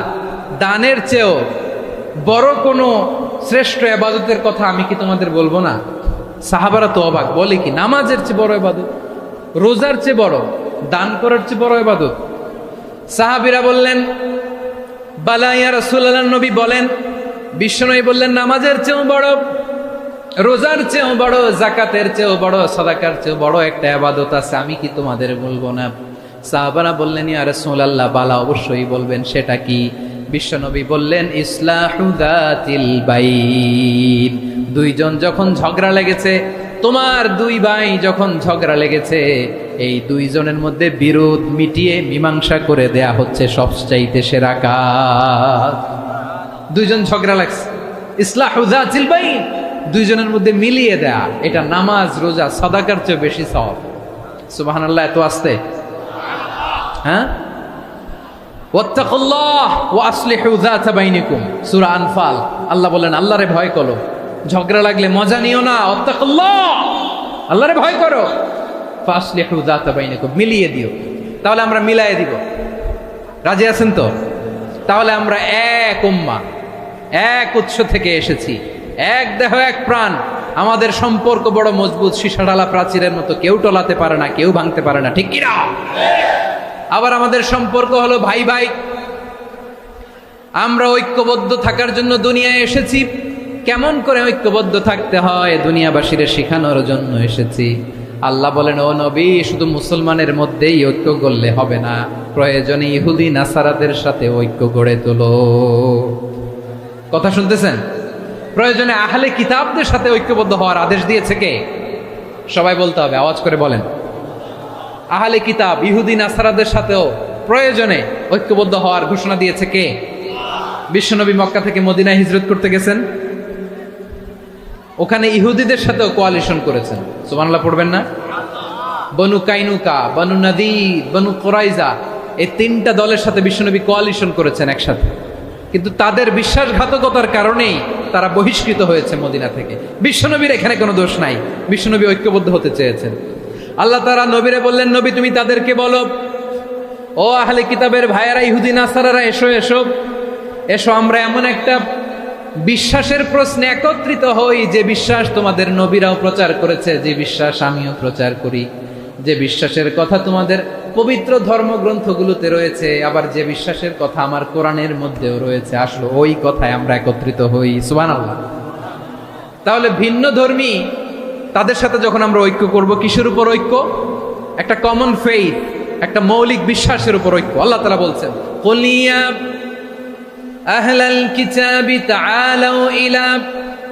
Speaker 1: দানের চেয়েও বড় কোনো শ্রেষ্ঠ ইবাদতের কথা আমি কি তোমাদের বলবো না? সাহাবারা তো অবাক, বলে কি নামাজের চেয়ে বড় ইবাদত, রোজার চেয়ে বড়, দান করার চেয়ে বড় ইবাদত? সাহাবীরা বললেন বালা ইয়া রাসূলুল্লাহ। নবী বলেন, বিশ্বনবী বললেন নামাজের চেয়েও বড়, রোজার চেয়েও বড়, যাকাতের চেয়েও বড়, সাদাকার চেয়েও বড় একটা ইবাদত আছে, আমি কি তোমাদের বলবো না? সাহাবারা বললেন ইয়া রাসূলুল্লাহ, বালা অবশ্যই বলবেন, সেটা কি? বিশ্বনবী বললেন ইসলাহু যাতিল বাইন। দুইজন যখন ঝগড়া লেগেছে, তোমার দুই ভাই যখন ঝগড়া লেগেছে, এই দুইজনের মধ্যে বিরোধ মিটিয়ে মীমাংসা করে দেয়া হচ্ছে সবচাইতে সেরা কাজ। দুইজন ঝগড়া লাগছে, ইসলাহু যাতিল বাইন, দুইজনের মধ্যে মিলিয়ে দেয়া, এটা নামাজ, রোজা, সাদাকার চেয়ে বেশি সওয়াব। সুবহানাল্লাহ, এত আসতে। হ্যাঁ, ওয়াত্তাকুল্লাহ ওয়া আসলিহু যাতা বাইনিকুম, সূরা আনফাল। আল্লাহ বলেন আল্লাহরে ভয় করো, ঝগড়া লাগলে মজা নিও না, ওয়াত্তাকুল্লাহ, আল্লাহরে ভয় করো, ফাসলিহু যাতা বাইনিকুম, মিলিয়ে দিও। তাহলে আমরা মিলায়ে দিব। রাজি আছেন তো? তাহলে আমরা এক উম্মাহ, এক উৎস থেকে এসেছি, এক দেহ এক প্রাণ। আমাদের সম্পর্ক বড় মজবুত, সীসাঢালা প্রাচীরের মতো, কেউ টলাতে পারে না, কেউ ভাঙতে পারে না, ঠিক কিনা? আবার আমাদের সম্পর্ক হলো ভাই ভাই। আমরা ঐক্যবদ্ধ থাকার জন্য দুনিয়ায় এসেছি। কেমন করে ঐক্যবদ্ধ থাকতে হয় দুনিয়াবাসীর শেখানোর জন্য এসেছি। আল্লাহ বলেন, ও নবী, শুধু মুসলমানের মধ্যেই ঐক্য গড়লে হবে না, প্রয়োজনে ইহুদি নাসারাদের সাথে ঐক্য গড়ে তোলো। কথা শুনতেছেন? প্রয়োজনে আহলে কিতাবদের সাথে ঐক্যবদ্ধ হওয়ার আদেশ দিয়েছে কে? সবাই বলতে হবে, আওয়াজ করে বলেন। আহলে কিতাব ইহুদি নাসারাদের সাথেও প্রয়োজনে ঐক্যবদ্ধ হওয়ার ঘোষণা দিয়েছে কে? বিশ্বনবী মক্কা থেকে মদিনায় হিজরত করতে গেছেন, ওখানে ইহুদিদের সাথেও কোয়ালিশন করেছেন। সুবহানাল্লাহ পড়বেন না? বনু কাইনুকা, বনু নাদির, বনু কুরাইজা, এই তিনটা দলের সাথে বিশ্বনবী কোয়ালিশন করেছেন একসাথে, কিন্তু তাদের বিশ্বাসঘাতকতার কারণেই তারা বহিষ্কৃত হয়েছে মদিনা থেকে। বিশ্বনবীর এখানে কোনো দোষ নাই, বিশ্বনবী ঐক্যবদ্ধ হতে চেয়েছেন। আল্লাহ তাআলা নবীরে বললেন, নবী তুমি তাদেরকে বলো, ও আহলে কিতাবের ভাইয়েরা, ইহুদি নাসারারা, এসো এসো এসো, আমরা এমন একটা বিশ্বাসের প্রশ্নে একত্রিত হই যে বিশ্বাস তোমাদের নবীরাও প্রচার করেছে, যে বিশ্বাস আমিও প্রচার করি, যে বিশ্বাসের কথা তোমাদের পবিত্র ধর্মগ্রন্থগুলোতে রয়েছে, আবার যে বিশ্বাসের কথা আমার কোরআনের মধ্যেও রয়েছে, আসলে ওই কথায় আমরা একত্রিত হই। সুবহানাল্লাহ। তাহলে ভিন্ন ধর্মী তাদের সাথে যখন আমরা ঐক্য করব, কিসের উপর ঐক্য? একটা কমন ফেইথ, একটা মৌলিক বিশ্বাসের উপর ঐক্য। আল্লাহ তাআলা বলছেন, কুল ইয়া আহলাল কিতাবি তাআলাউ ইলা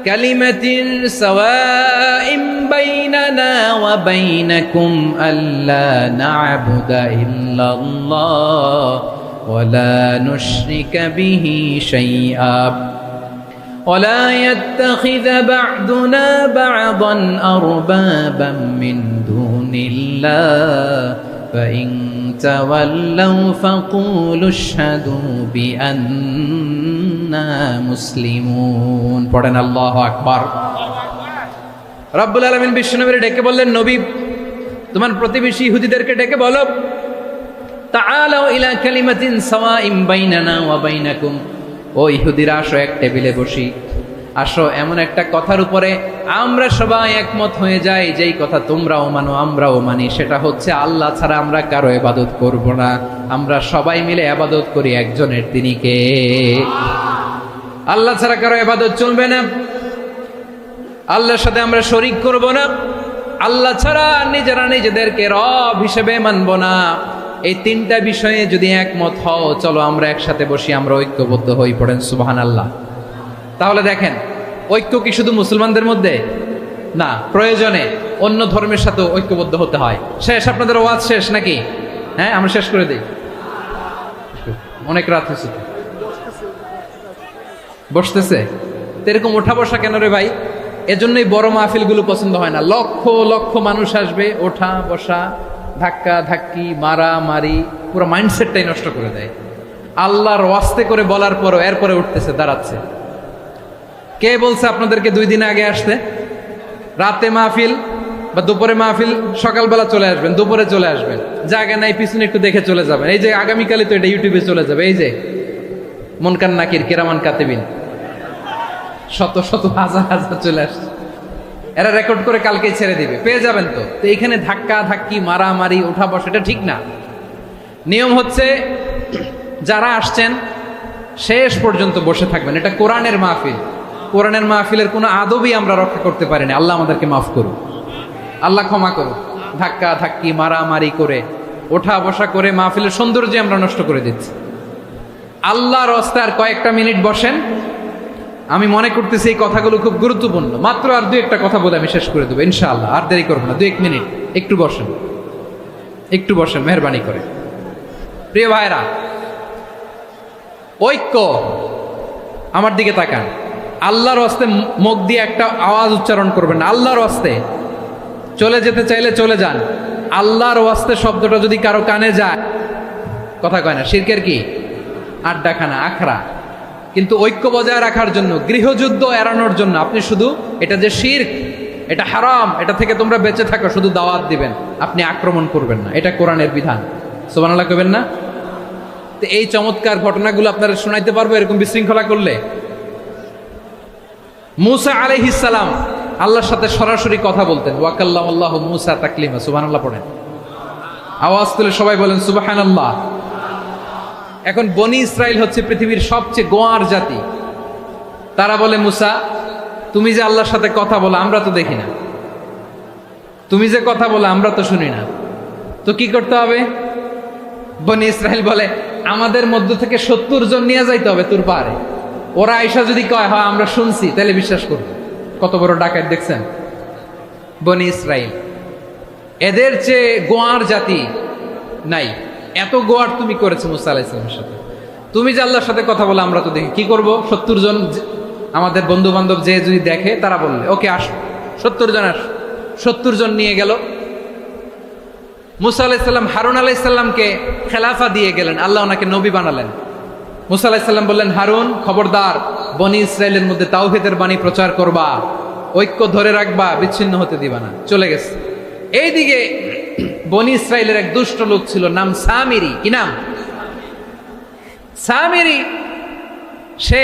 Speaker 1: কালিমাতিন সাওয়াইন বাইনানা ওয়া বাইনাকুম আল্লা না'বুদা ইল্লাল্লাহ ওয়া লা নুশরিকা বিহি শাইআ ولا يتخذ بعضنا بعضا أربابا من دون الله فإن تولوا فقولوا اشهدوا بأننا مسلمون পড়েন আল্লাহু আকবার। রব্বুল আলামিন বিশ্বনবীকে ডেকে বললেন, নবী তোমার প্রতিবেশী ইহুদিদেরকে ডেকে বলো, তাআলাউ ইলা কালিমাতিন সাওয়াইন বাইনানা ওয়া বাইনাকুম, ও ইহুদিরা আসো এক টেবিলে বসি, আসো এমন একটা কথার উপরে আমরা সবাই একমত হয়ে যাই, যেই কথা তোমরাও মানো আমরাও মানি, সেটা হচ্ছে আল্লাহ ছাড়া আমরা কারো ইবাদত করব না, আমরা সবাই মিলে ইবাদত করি একজনের, তিনি কে? আল্লাহ ছাড়া কারো ইবাদত চলবে না, আল্লাহর সাথে আমরা শরীক করব না, আল্লাহ ছাড়া নিজেরা নিজেদেরকে রব হিসেবে মানব না। এই তিনটা বিষয়ে যদি একমত হও, চলো আমরা একসাথে বসি, আমরা ঐক্যবদ্ধ হই। পড়েন সুবহানাল্লাহ। তাহলে দেখেন, ঐক্য কি শুধু মুসলমানদের মধ্যে না, প্রয়োজনে অন্য ধর্মের সাথে ঐক্যবদ্ধ হতে হয়। শেষ? আপনাদের ওয়াজ শেষ নাকি? হ্যাঁ, আমরা শেষ করে দিই, অনেক রাত হয়েছে। বসতেছে এরকম ওঠা বসা কেন রে ভাই? এজন্যই বড় মাহফিলগুলো পছন্দ হয় না। লক্ষ লক্ষ মানুষ আসবে, ওঠা বসা, ধাক্কা ধাক্কি, মারা মারি, পুরো মাইন্ডসেটটাই নষ্ট করে দেয়। আল্লাহর ওয়াস্তে করে বলার পরও এরপরে উঠতেছে, দাঁড়াচ্ছে। কে বলছে আপনাদেরকে 2 দিন আগে আসতে? রাতে মাহফিল বা দুপুরে মাহফিল, সকালবেলা চলে আসবেন, দুপুরে চলে আসবেন, জায়গা নাই পিছনে একটু দেখে চলে যাবেন। এই যে আগামীকালই তো এটা ইউটিউবে চলে যাবে, এই যে মুনকার নাকির কিরামান কাতিবিন, শত শত হাজার হাজার চলে আসছে, এরা রেকর্ড করে কালকেই ছেড়ে দিবে, পেয়ে যাবেন। তো এখানে ধাক্কা ধাক্কি, মারামারি, ওঠা বসা, এটা ঠিক না। নিয়ম হচ্ছে যারা আসছেন শেষ পর্যন্ত বসে থাকবেন। এটা কোরআনের মাহফিল, কোরআনের মাহফিলের কোনো আদবই আমরা রক্ষা করতে পারিনি। আল্লাহ আমাদেরকে মাফ করুন, আল্লাহ ক্ষমা করুন। ধাক্কা ধাক্কি, মারামারি করে, ওঠা বসা করে মাহফিলের সৌন্দর্য আমরা নষ্ট করে দিচ্ছি। আল্লাহর রাস্তায় আর কয়েকটা মিনিট বসেন। আমি মনে করতেছি এই কথাগুলো খুব গুরুত্বপূর্ণ। মাত্র আর 2-1টা কথা বলে আমি শেষ করে দেবো ইনশাআল্লাহ, আর দেরি করবো না। 2-1 মিনিট একটু বসেন, একটু বসেন মেহরবানি করে। প্রিয় ভাইরা, ঐক্য, আমার দিকে তাকান। আল্লাহর ওয়াস্তে মুখ দিয়ে একটা আওয়াজ উচ্চারণ করবেন, আল্লাহর ওয়াস্তে। চলে যেতে চাইলে চলে যান। আল্লাহর ওয়াস্তে শব্দটা যদি কারো কানে যায়, কথা কয় না, শিরকের কি আড্ডাখানা, আখড়া। কিন্তু ঐক্য বজায় রাখার জন্য, গৃহযুদ্ধ এড়ানোর জন্য আপনি শুধু এটা যে শিরক, এটা হারাম, এটা থেকে তোমরা বেঁচে থাকো, শুধু দাওয়াত দিবেন, আপনি আক্রমণ করবেন না। এটা কোরআনের বিধান। সুবহানাল্লাহ কইবেন না? তো এই চমৎকার ঘটনাগুলো আপনারা শোনাইতে পারবো এরকম বিশৃঙ্খলা করলে। মূসা আলাইহিস সালাম আল্লাহর সাথে সরাসরি কথা বলতেন। ওয়াকাল্লামাল্লাহু মূসা তাকলিমা। সুবহানাল্লাহ পড়েন, আওয়াজ তুলে সবাই বলেন সুবহানাল্লাহ। এখন বনি ইসরাইল হচ্ছে পৃথিবীর সবচেয়ে গোয়ার জাতি। তারা বলে, মূসা তুমি যে আল্লাহর সাথে কথা বলো আমরা তো দেখি না, তুমি যে কথা বলো আমরা তো শুনি না, তো কি করতে হবে? বনি ইসরাইল বলে, আমাদের মধ্য থেকে 70 জন নিয়ে যাইতে হবে তোর পাহাড়ে। ওরা আয়েশা যদি কয় হয় আমরা শুনছি, তাহলে বিশ্বাস করবে। কত বড় ডাকাত দেখছেন বনি ইসরাইল। এদের চেয়ে গোয়ার জাতি নাই, এত গোয়ার তুমি করেছো মুসা আলাইহিস সালামের সাথে। তুমি যে আল্লাহর সাথে কথা বলে আমরা তো দেখি, কি করব? 70 জন আমাদের বন্ধু বান্ধব যে যদি দেখে তারা বললে ওকে আসো, 70 জন আসো। 70 জন নিয়ে গেল। মুসা আলাইহিস সালাম হারুন আলাইহিস সালামকে খেলাফা দিয়ে গেলেন, আল্লাহ ওনাকে নবী বানালেন। মুসা আলাইহিস সালাম বললেন, হারুন খবরদার, বনি ইসরায়েলের মধ্যে তাওহীদের বাণী প্রচার করবা, ঐক্য ধরে রাখবা, বিচ্ছিন্ন হতে দিবা না। চলে গেছে। এইদিকে বনি ইসরায়েলের এক দুষ্ট লোক ছিল, নাম সামিরি। কি নাম? সামিরি। সে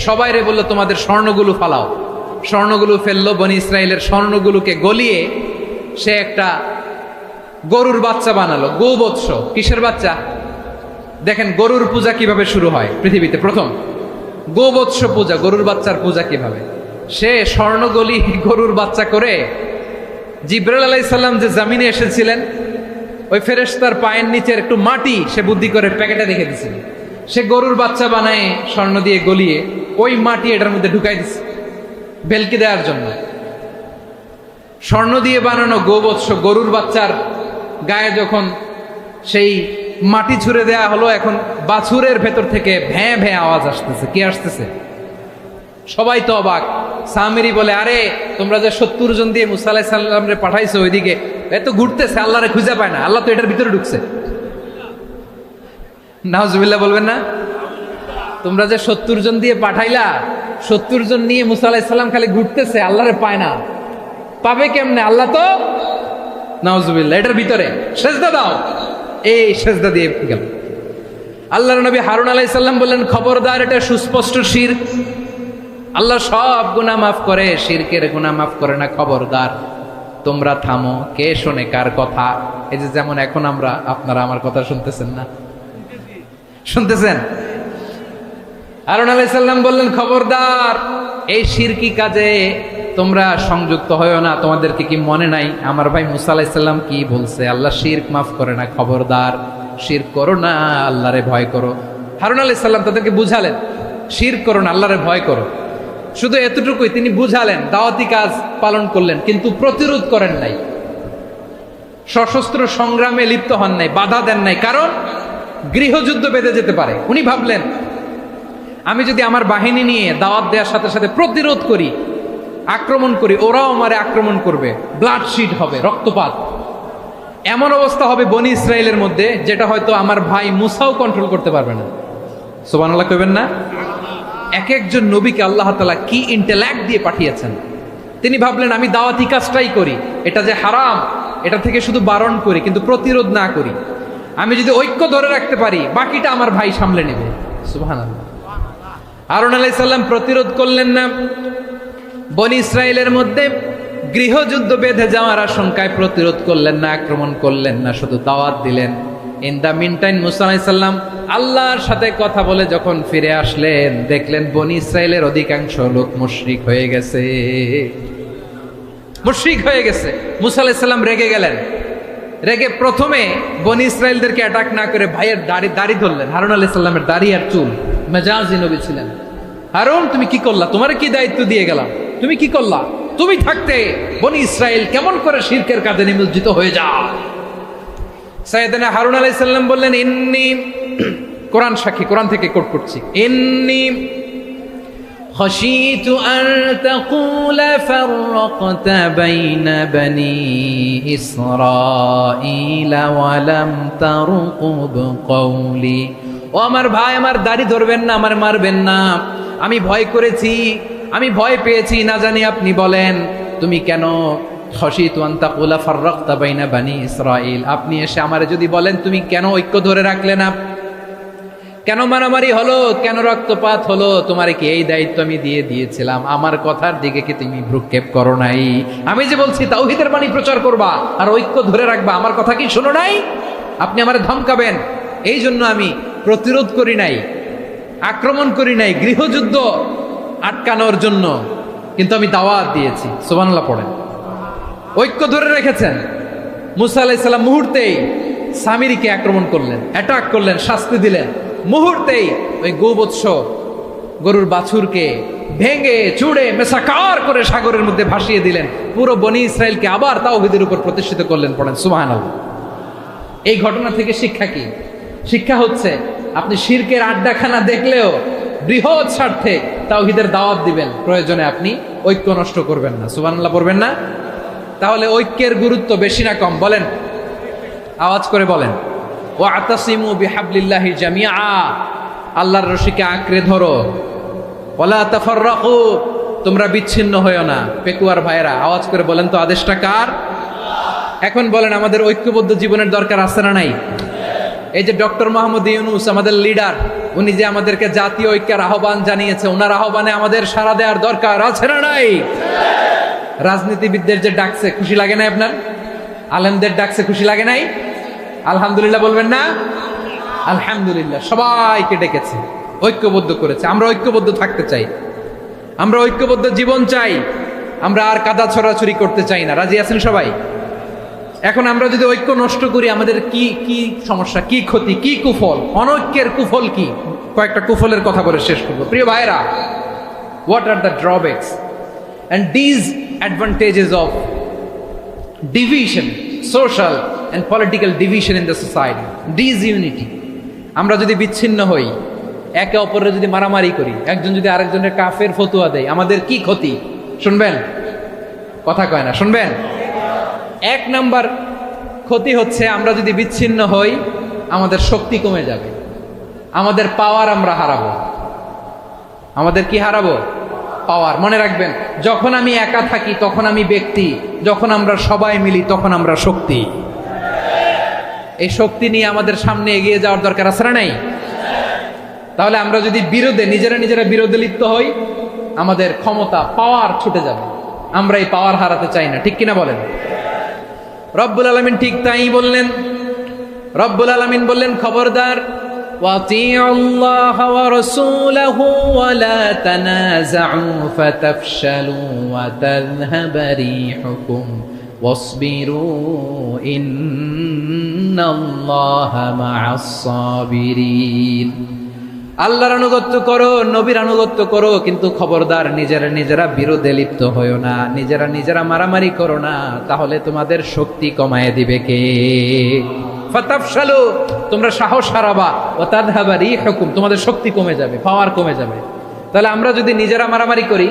Speaker 1: সবাইরে বলল তোমাদের স্বর্ণগুলো ফালাও। স্বর্ণগুলো ফেললো, বনি ইসরায়েলের স্বর্ণগুলোকে গলিয়ে সে একটা গরুর বাচ্চা বানালো। গোবৎস। কিসের বাচ্চা? দেখেন গরুর পূজা কিভাবে শুরু হয় পৃথিবীতে প্রথম, গোবৎস পূজা, গরুর বাচ্চার পূজা কিভাবে। সে স্বর্ণগলি গরুর বাচ্চা করে জিবরাইল আলাইহিস সালাম যে জমিনে এসেছিলেন, ওই ফেরেশতার পায়ের নিচের একটু মাটি সে বুদ্ধি করে প্যাকেটে রেখে দিয়েছিল। সে গরুর বাচ্চা বানায় স্বর্ণ দিয়ে গলিয়ে ওই মাটি এটার মধ্যে ঢুকাই দিছে ভেলকি দেওয়ার জন্য। স্বর্ণ দিয়ে বানানো গোবৎস গরুর বাচ্চার গায়ে যখন সেই মাটি ছুঁড়ে দেয়া হলো, এখন বাছুরের ভেতর থেকে ভ্যাঁ ভ্যাঁ আওয়াজ আসতেছে। কি আসতেছে? সবাই তো অবাক। সামিরি বলে, আরে তোমরা যে 70 জন দিয়ে মুসা আলাইহিস সালামরে পাঠাইছো ওইদিকে, এত ঘুরতেছে, আল্লাহরে খুঁজে পায় না, আল্লাহ তো এটার ভিতরে ঢুকছে। নাউজুবিল্লাহ বলবেন না? তোমরা যে 70 জন দিয়ে পাঠাইলা, 70 জন নিয়ে মুসা আলাইহিস সালাম খালি ঘুরতেছে, আল্লাহরে পায় না। পাবে কেমনে? আল্লাহ তো, নাউজুবিল্লাহ, এটার ভিতরে সেজদা দাও। এই সেজদা দিয়ে গেল। আল্লাহর নবী হারুন আলাইহিস সালাম বললেন, খবরদার, এটা সুস্পষ্ট শিরক। আল্লাহ সব গুনাহ মাফ করে, শিরকের গুনাহ মাফ করে না, খবরদার তোমরা থামো। কে শোনে কার কথা? এই যে যেমন এখন আপনারা আমার কথা শুনতেছেন না? শুনতেছেন? হারুন আলাইহিস সালাম বললেন, খবরদার, এই শিরকি কাজে তোমরা সংযুক্ত হয়ো না। তোমাদেরকে কি মনে নাই আমার ভাই মুসা আলাইহিস সালাম কি বলছে? আল্লাহ শিরক মাফ করে না, খবরদার শিরক করো না, আল্লাহরে ভয় করো। হারুন আলাইহিস সালাম তাদেরকে বুঝালেন, শিরক করো না, আল্লাহরে ভয় করো। শুধু এতটুকুই তিনি বুঝালেন, দাওয়াতি কাজ পালন করলেন, কিন্তু প্রতিরোধ করেন নাই, সশস্ত্র সংগ্রামে লিপ্ত হন নাই, বাধা দেন নাই, কারণ গৃহযুদ্ধ বেঁধে যেতে পারে। উনি ভাবলেন, আমি যদি আমার বাহিনী নিয়ে দাওয়াত দেওয়ার সাথে সাথে প্রতিরোধ করি, আক্রমণ করি, ওরাও আমারে আক্রমণ করবে, ব্লাডশিট হবে, রক্তপাত, এমন অবস্থা হবে বনি ইসরায়েলের মধ্যে যেটা হয়তো আমার ভাই মুসাও কন্ট্রোল করতে পারবে না। সুবহানাল্লাহ কইবেন না? এক একজন নবীকে আল্লাহ তাআলা কি ইন্টেলেক্ট দিয়ে পাঠিয়েছেন। তিনি ভাবলেন, আমি দাওয়াতি কাজটাই করি, এটা যে হারাম এটা থেকে শুধু বারণ করি, কিন্তু প্রতিরোধ না করি। আমি যদি ঐক্য ধরে রাখতে পারি, বাকিটা আমার ভাই সামলে নেবে। সুবহানাল্লাহ। হারুন আলাইহিস সালাম প্রতিরোধ করলেন না, বনি ইসরায়েলের মধ্যে গৃহযুদ্ধ বেঁধে যাওয়ার আশঙ্কায় প্রতিরোধ করলেন না, আক্রমণ করলেন না, শুধু দাওয়াত দিলেন। ইন দা মিন টাইম মুসা আলাইহিস সালাম আল্লাহর সাথে কথা বলে যখন ফিরে আসলেন, দেখলেন বনি ইসরায়েলের অধিকাংশ লোক মুশরিক হয়ে গেছে। মুশরিক হয়ে গেছে। মুসা আলাইহিস সালাম রেগে গেলেন। রেগে প্রথমে বনি ইসরায়েলদেরকে অ্যাটাক না করে ভাইয়ের দাড়ি ধরলেন। হারুন আলাইহিস সালামের দাড়ি আর চুল। মেজাজি নবী ছিলেন। হারুন, তুমি কি করলা? তোমার কি দায়িত্ব দিয়ে গেলাম, তুমি কি করলা? তুমি থাকতে বনি ইসরায়েল কেমন করে শিরকের কাজে নিমজ্জিত হয়ে যায়? সাইয়েদনা হারুন আলাইহিস সালাম বললেন, ইন্নী, কোরআন সাক্ষী, কোরআন থেকে কোট করছি, ইন্নী খাশীতু আন তাকুলা ফাররাকতা বাইনা বনি ইসরাঈলা ওয়া লাম তারকুব কওলি। ও আমার ভাই, আমার দাড়ি ধরবেন না, আমার মারবেন না। আমি ভয় করেছি, আমি ভয় পেয়েছি, না জানি আপনি বলেন তুমি কেন খাশীতু আন তাকুলা ফাররাকতা বাইনা বনি ইসরাঈল, আপনি এসে আমারে যদি বলেন তুমি কেন ঐক্য ধরে রাখলে না, কেন মারামারি হলো, কেন রক্তপাত হলো, তোমারে কি এই দায়িত্ব আমি দিয়ে দিয়েছিলাম? আমার কথার দিকে কি তুমি ভ্রুক্ষেপ করো নাই? আমি যে বলছি তাওহীদের বাণী প্রচার করবা আর ঐক্য ধরে রাখবা, আমার কথা কি শোনো নাই? আপনি আমারে ধমকাবেন, এই জন্য আমি প্রতিরোধ করি নাই, আক্রমণ করি নাই, গৃহযুদ্ধ আটকানোর জন্য, কিন্তু আমি দাওয়াত দিয়েছি। সুবহানাল্লাহ পড়েন। ঐক্য ধরে রেখেছেন। মুসা আলাইহিস সালাম মুহূর্তেই সামিরিকে আক্রমণ করলেন, অ্যাটাক করলেন, শাস্তি দিলেন। মুহূর্তেই ওই গোবৎস গরুর বাছুরকে ভেঙে চুড়ে মেসাকার করে সাগরের মধ্যে ভাসিয়ে দিলেন, পুরো বনি ইসরায়েলকে আবার তাওহীদের উপর প্রতিষ্ঠিত করলেন। পড়েন সুবহানাল্লাহ। এই ঘটনা থেকে শিক্ষা কি? শিক্ষা হচ্ছে আপনি শিরকের আড্ডাখানা দেখলেও বৃহৎ স্বার্থে তাওহীদের দাওয়াত দিবেন, প্রয়োজনে আপনি ঐক্য নষ্ট করবেন না। সুবহানাল্লাহ পড়বেন না? তাহলে ঐক্যের গুরুত্ব বেশি না কম? বলেন, আওয়াজ করে বলেন। ওয়াতাসিমু বিহাবলিল্লাহি জামিআ, আল্লাহর রশিকে আঁকড়ে ধরো। ওয়ালা তাফাররাকু, তোমরা বিচ্ছিন্ন হয়ো না। পেকুয়ার ভাইয়েরা আওয়াজ করে বলেন তো, আদেশটা কার? এখন বলেন, আমাদের ঐক্যবদ্ধ জীবনের দরকার আছে না নাই? এই যে ডক্টর মোহাম্মদ ইউনূস আমাদের লিডার, উনি যে আমাদেরকে জাতীয় ঐক্যের আহ্বান জানিয়েছে, ওনার আহ্বানে আমাদের সাড়া দেওয়ার দরকার আছে না নাই? রাজনীতিবিদদের যে ডাকছে, খুশি লাগে না আপনার? আলেমদের ডাকছে, খুশি লাগে নাই? আলহামদুলিল্লাহ বলবেন না? আলহামদুলিল্লাহ। সবাইকে ডেকেছে, ঐক্যবদ্ধ করেছে। আমরা ঐক্যবদ্ধ থাকতে চাই, আমরা ঐক্যবদ্ধ জীবন চাই, আমরা আর কাদা ছড়াছড়ি করতে চাই না। রাজি আছেন সবাই? এখন আমরা যদি ঐক্য নষ্ট করি, আমাদের কি কি সমস্যা, কি ক্ষতি, কি কুফল? অনৈক্যের কুফল কি? কয়েকটা কুফলের কথা বলে শেষ করবো। প্রিয় ভাইরা, what are the drawbacks and disadvantages of division, social and political division in the society? Disunity. আমরা যদি বিচ্ছিন্ন হই, একে অপরের যদি মারামারি করি, একজন যদি আরেকজনের কাফের ফতুয়া দেয়, আমাদের কি ক্ষতি? শুনবেন? কথা কয় না, শুনবেন? এক নাম্বার ক্ষতি হচ্ছে, আমরা যদি বিচ্ছিন্ন হই, আমাদের শক্তি কমে যাবে, আমাদের পাওয়ার আমরা হারাবো। আমাদের কি হারাবো? পাওয়ার। মনে রাখবেন, যখন আমি একা থাকি তখন আমি ব্যক্তি, যখন আমরা সবাই মিলি তখন আমরা শক্তি। এই শক্তি নিয়ে আমাদের সামনে এগিয়ে যাওয়ার দরকার আছে না নাই? তাহলে আমরা যদি নিজেরা বিরোধে লিপ্ত হই, আমাদের ক্ষমতা, পাওয়ার ছুটে যাবে। আমরা এই পাওয়ার হারাতে চাই না, ঠিক কিনা বলেন? রব্বুল আলামিন ঠিক তাই বললেন। রব্বুল আলামিন বললেন, খবরদার, ওয়াতিউল্লাহ ওয়া রাসূলাহু ওয়া লা তানাযাউ ফাতাফশালু ওয়া তাযহাবা রিহুকুম ওয়াসবিরু ইন্নাল্লাহা মা'আস সাবিরিন। আল্লাহর আনুগত্য করো, নবীর আনুগত্য করো, কিন্তু খবরদার নিজেরা বিরোধে লিপ্ত হয়ো না, নিজেরা মারামারি করো না, তাহলে তোমাদের শক্তি কমায় দিবে কে? ফাতাফশালু, তোমরা সাহস হারাবা, ওয়া তাযহাবা রিহুকুম, তোমাদের শক্তি কমে যাবে, পাওয়ার কমে যাবে। তাহলে আমরা যদি নিজেরা মারামারি করি,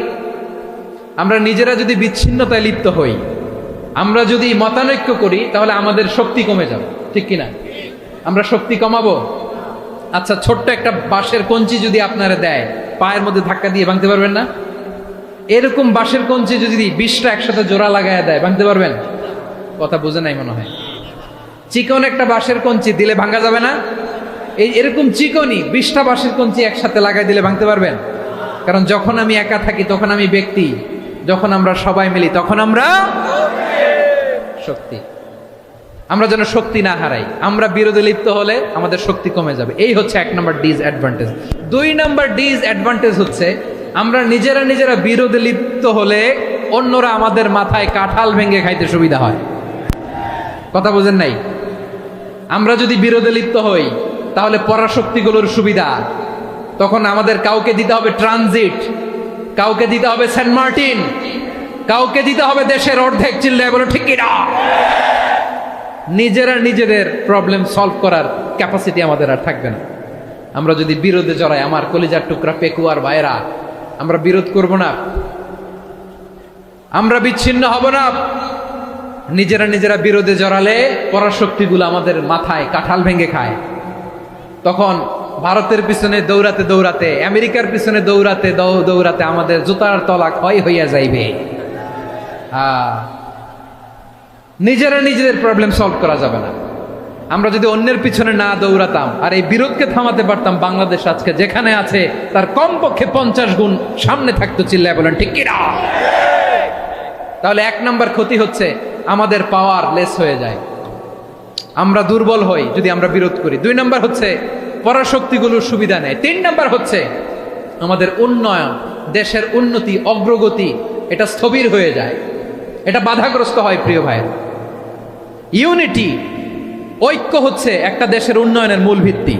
Speaker 1: আমরা নিজেরা যদি বিচ্ছিন্নতায় লিপ্ত হই, আমরা যদি মতানৈক্য করি, তাহলে আমাদের শক্তি কমে যাবে, ঠিক কিনা? আমরা শক্তি কমাবো। আচ্ছা, ছোট্ট একটা বাঁশের কঞ্চি যদি আপনারা দেয়, পায়ের মধ্যে ধাক্কা দিয়ে ভাঙতে পারবেন না? এরকম বাঁশের কঞ্চি যদি 20টা একসাথে জোড়া লাগায় দেয়, ভাঙতে পারবেন? কথা বুঝে নাই মনে হয়। চিকন একটা বাঁশের কঞ্চি দিলে ভাঙা যাবে না? এরকম চিকনই 20টা বাঁশের কঞ্চি একসাথে লাগাই দিলে ভাঙতে পারবেন? কারণ যখন আমি একা থাকি তখন আমি ব্যক্তি, যখন আমরা সবাই মিলি তখন আমরা শক্তি। আমরা যেন শক্তি না হারাই। আমরা বিরোধে লিপ্ত হলে আমাদের শক্তি কমে যাবে। এই হচ্ছে 1 নম্বর ডিসঅ্যাডভান্টেজ। 2 নম্বর ডিসঅ্যাডভান্টেজ হচ্ছে, আমরা নিজেরা বিরোধে লিপ্ত হলে অন্যরা আমাদের মাথায় কাঁঠাল ভেঙে খাইতে সুবিধা হয়। কথা বুঝেন নাই? আমরা যদি বিরোধে লিপ্ত হই, তাহলে পরাশক্তিগুলোর সুবিধা, তখন আমাদের কাউকে দিতে হবে ট্রানজিট, কাউকে দিতে হবে সেন্ট মার্টিন, কাউকে দিতে হবে দেশের অর্ধেক। চিল্লায় বলো ঠিক কিনা? নিজেদের প্রবলেম সলভ করার ক্যাপাসিটি আমাদের আর থাকবে না। আমরা যদি বিরোধে জড়াই, আমার কলিজার টুকরা পেকুয়ার ভাইরা, আমরা বিরোধ করব না, আমরা বিচ্ছিন্ন হব না। নিজেরা বিরোধে জড়ালে পরাশক্তিগুলো আমাদের মাথায় কাঁঠাল ভেঙে খায়। তখন ভারতের পিছনে দৌড়াতে, আমেরিকার পিছনে দৌড়াতে আমাদের জুতার তলা ক্ষয় হইয়া যাইবে। নিজেদের প্রবলেম সলভ করা যাবে না। আমরা যদি অন্যের পিছনে না দৌড়াতাম আর এই বিরোধকে থামাতে পারতাম, বাংলাদেশ আজকে যেখানে আছে তার কমপক্ষে 50 গুণ সামনে থাকতো। চিল্লায় বলেন ঠিক কিনা? তাহলে 1 নম্বর ক্ষতি হচ্ছে, আমাদের পাওয়ার লেস হয়ে যায়, আমরা দুর্বল হই যদি আমরা বিরোধ করি। 2 নম্বর হচ্ছে, পরাশক্তিগুলোর সুবিধা নেয়। 3 নম্বর হচ্ছে, আমাদের উন্নয়ন, দেশের উন্নতি, অগ্রগতি, এটা স্থবির হয়ে যায়, এটা বাধাগ্রস্ত হয়। প্রিয় ভাই, ইউনিটি, ঐক্য হচ্ছে একটা দেশের উন্নয়নের মূল ভিত্তি।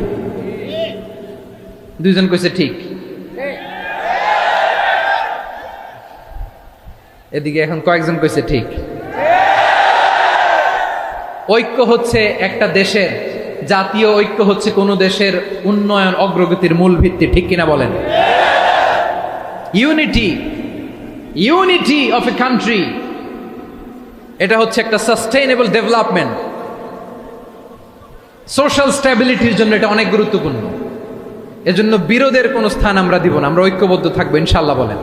Speaker 1: 2 জন কইছে ঠিক। এদিকে এখন কয়েকজন কইছে ঠিক। ঐক্য হচ্ছে একটা দেশের, জাতীয় ঐক্য হচ্ছে কোন দেশের উন্নয়ন অগ্রগতির মূল ভিত্তি, ঠিক কিনা বলেন? ইউনিটি অফ এ কান্ট্রি, এটা হচ্ছে একটা সাস্টেইনেবল ডেভেলপমেন্ট, সোশ্যাল স্ট্যাবিলিটির জন্য এটা অনেক গুরুত্বপূর্ণ। এজন্য বিরোধের কোনো স্থান আমরা দিব না, আমরা ঐক্যবদ্ধ থাকবো ইনশাআল্লাহ বলেন।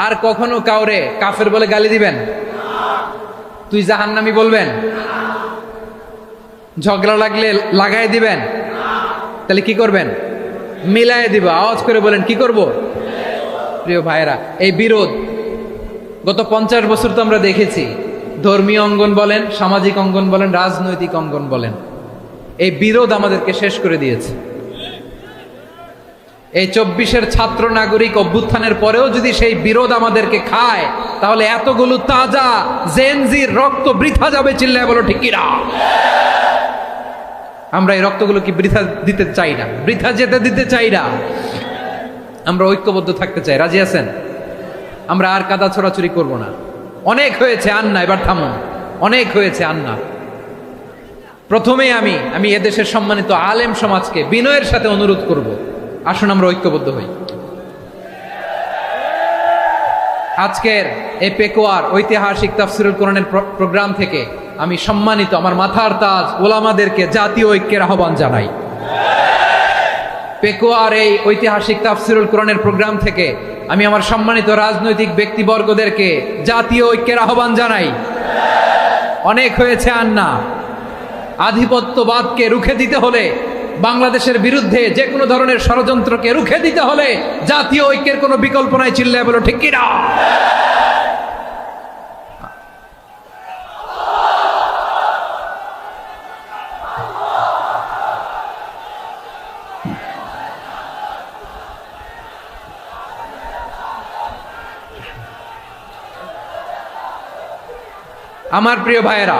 Speaker 1: আর কখনো কাউরে কাফের বলে গালি দিবেন? তুই জাহান্নামী বলবেন? ঝগড়া লাগলে লাগাই দিবেন? তাহলে কি করবেন? মিলাই দিব। আওয়াজ করে বলেন কি করব? প্রিয় ভাইরা, এই বিরোধ গত 50 বছর তো আমরা দেখেছি, ধর্মীয় অঙ্গন বলেন, সামাজিক অঙ্গন বলেন, রাজনৈতিক অঙ্গন বলেন, এই বিরোধ আমাদেরকে শেষ করে দিয়েছে। এই 24-এর ছাত্র নাগরিক অভ্যুত্থানের পরেও যদি সেই বিরোধ আমাদেরকে খায়, তাহলে এতগুলো তাজা জেনজির রক্ত বৃথা যাবে। চিল্লায় বলো ঠিক কিনা? আমরা এই রক্তগুলো কি বৃথা দিতে চাই না, বৃথা যেতে দিতে চাই না। আমরা ঐক্যবদ্ধ থাকতে চাই। রাজি আছেন? আমরা আর কাদা ছোড়াছুরি করব না। অনেক হয়েছে আন্না, এবার থামুন। অনেক হয়েছে আন্না। প্রথমেই আমি এদেশের সম্মানিত আলেম সমাজকে বিনয়ের সাথে অনুরোধ করব, আসুন আমরা ঐক্যবদ্ধ হই। আজকের এই পেকুয়ার ঐতিহাসিক তাফসিরুল কোরআনের প্রোগ্রাম থেকে আমি সম্মানিত আমার মাথার তাজ ওলামাদেরকে জাতীয় ঐক্যের আহ্বান জানাই। পেকুয়ার এই ঐতিহাসিক তাফসিরুল কোরআনের প্রোগ্রাম থেকে আমি আমার সম্মানিত রাজনৈতিক ব্যক্তিবর্গদেরকে জাতীয় ঐক্যের আহ্বান জানাই। অনেক হয়েছে আন্না। আধিপত্যবাদকে রুখে দিতে হলে, বাংলাদেশের বিরুদ্ধে যে কোনো ধরনের ষড়যন্ত্রকে রুখে দিতে হলে জাতীয় ঐক্যের কোনো বিকল্প নাই। চিল্লায় বলো ঠিক কিনা? আমার প্রিয় ভাইয়েরা,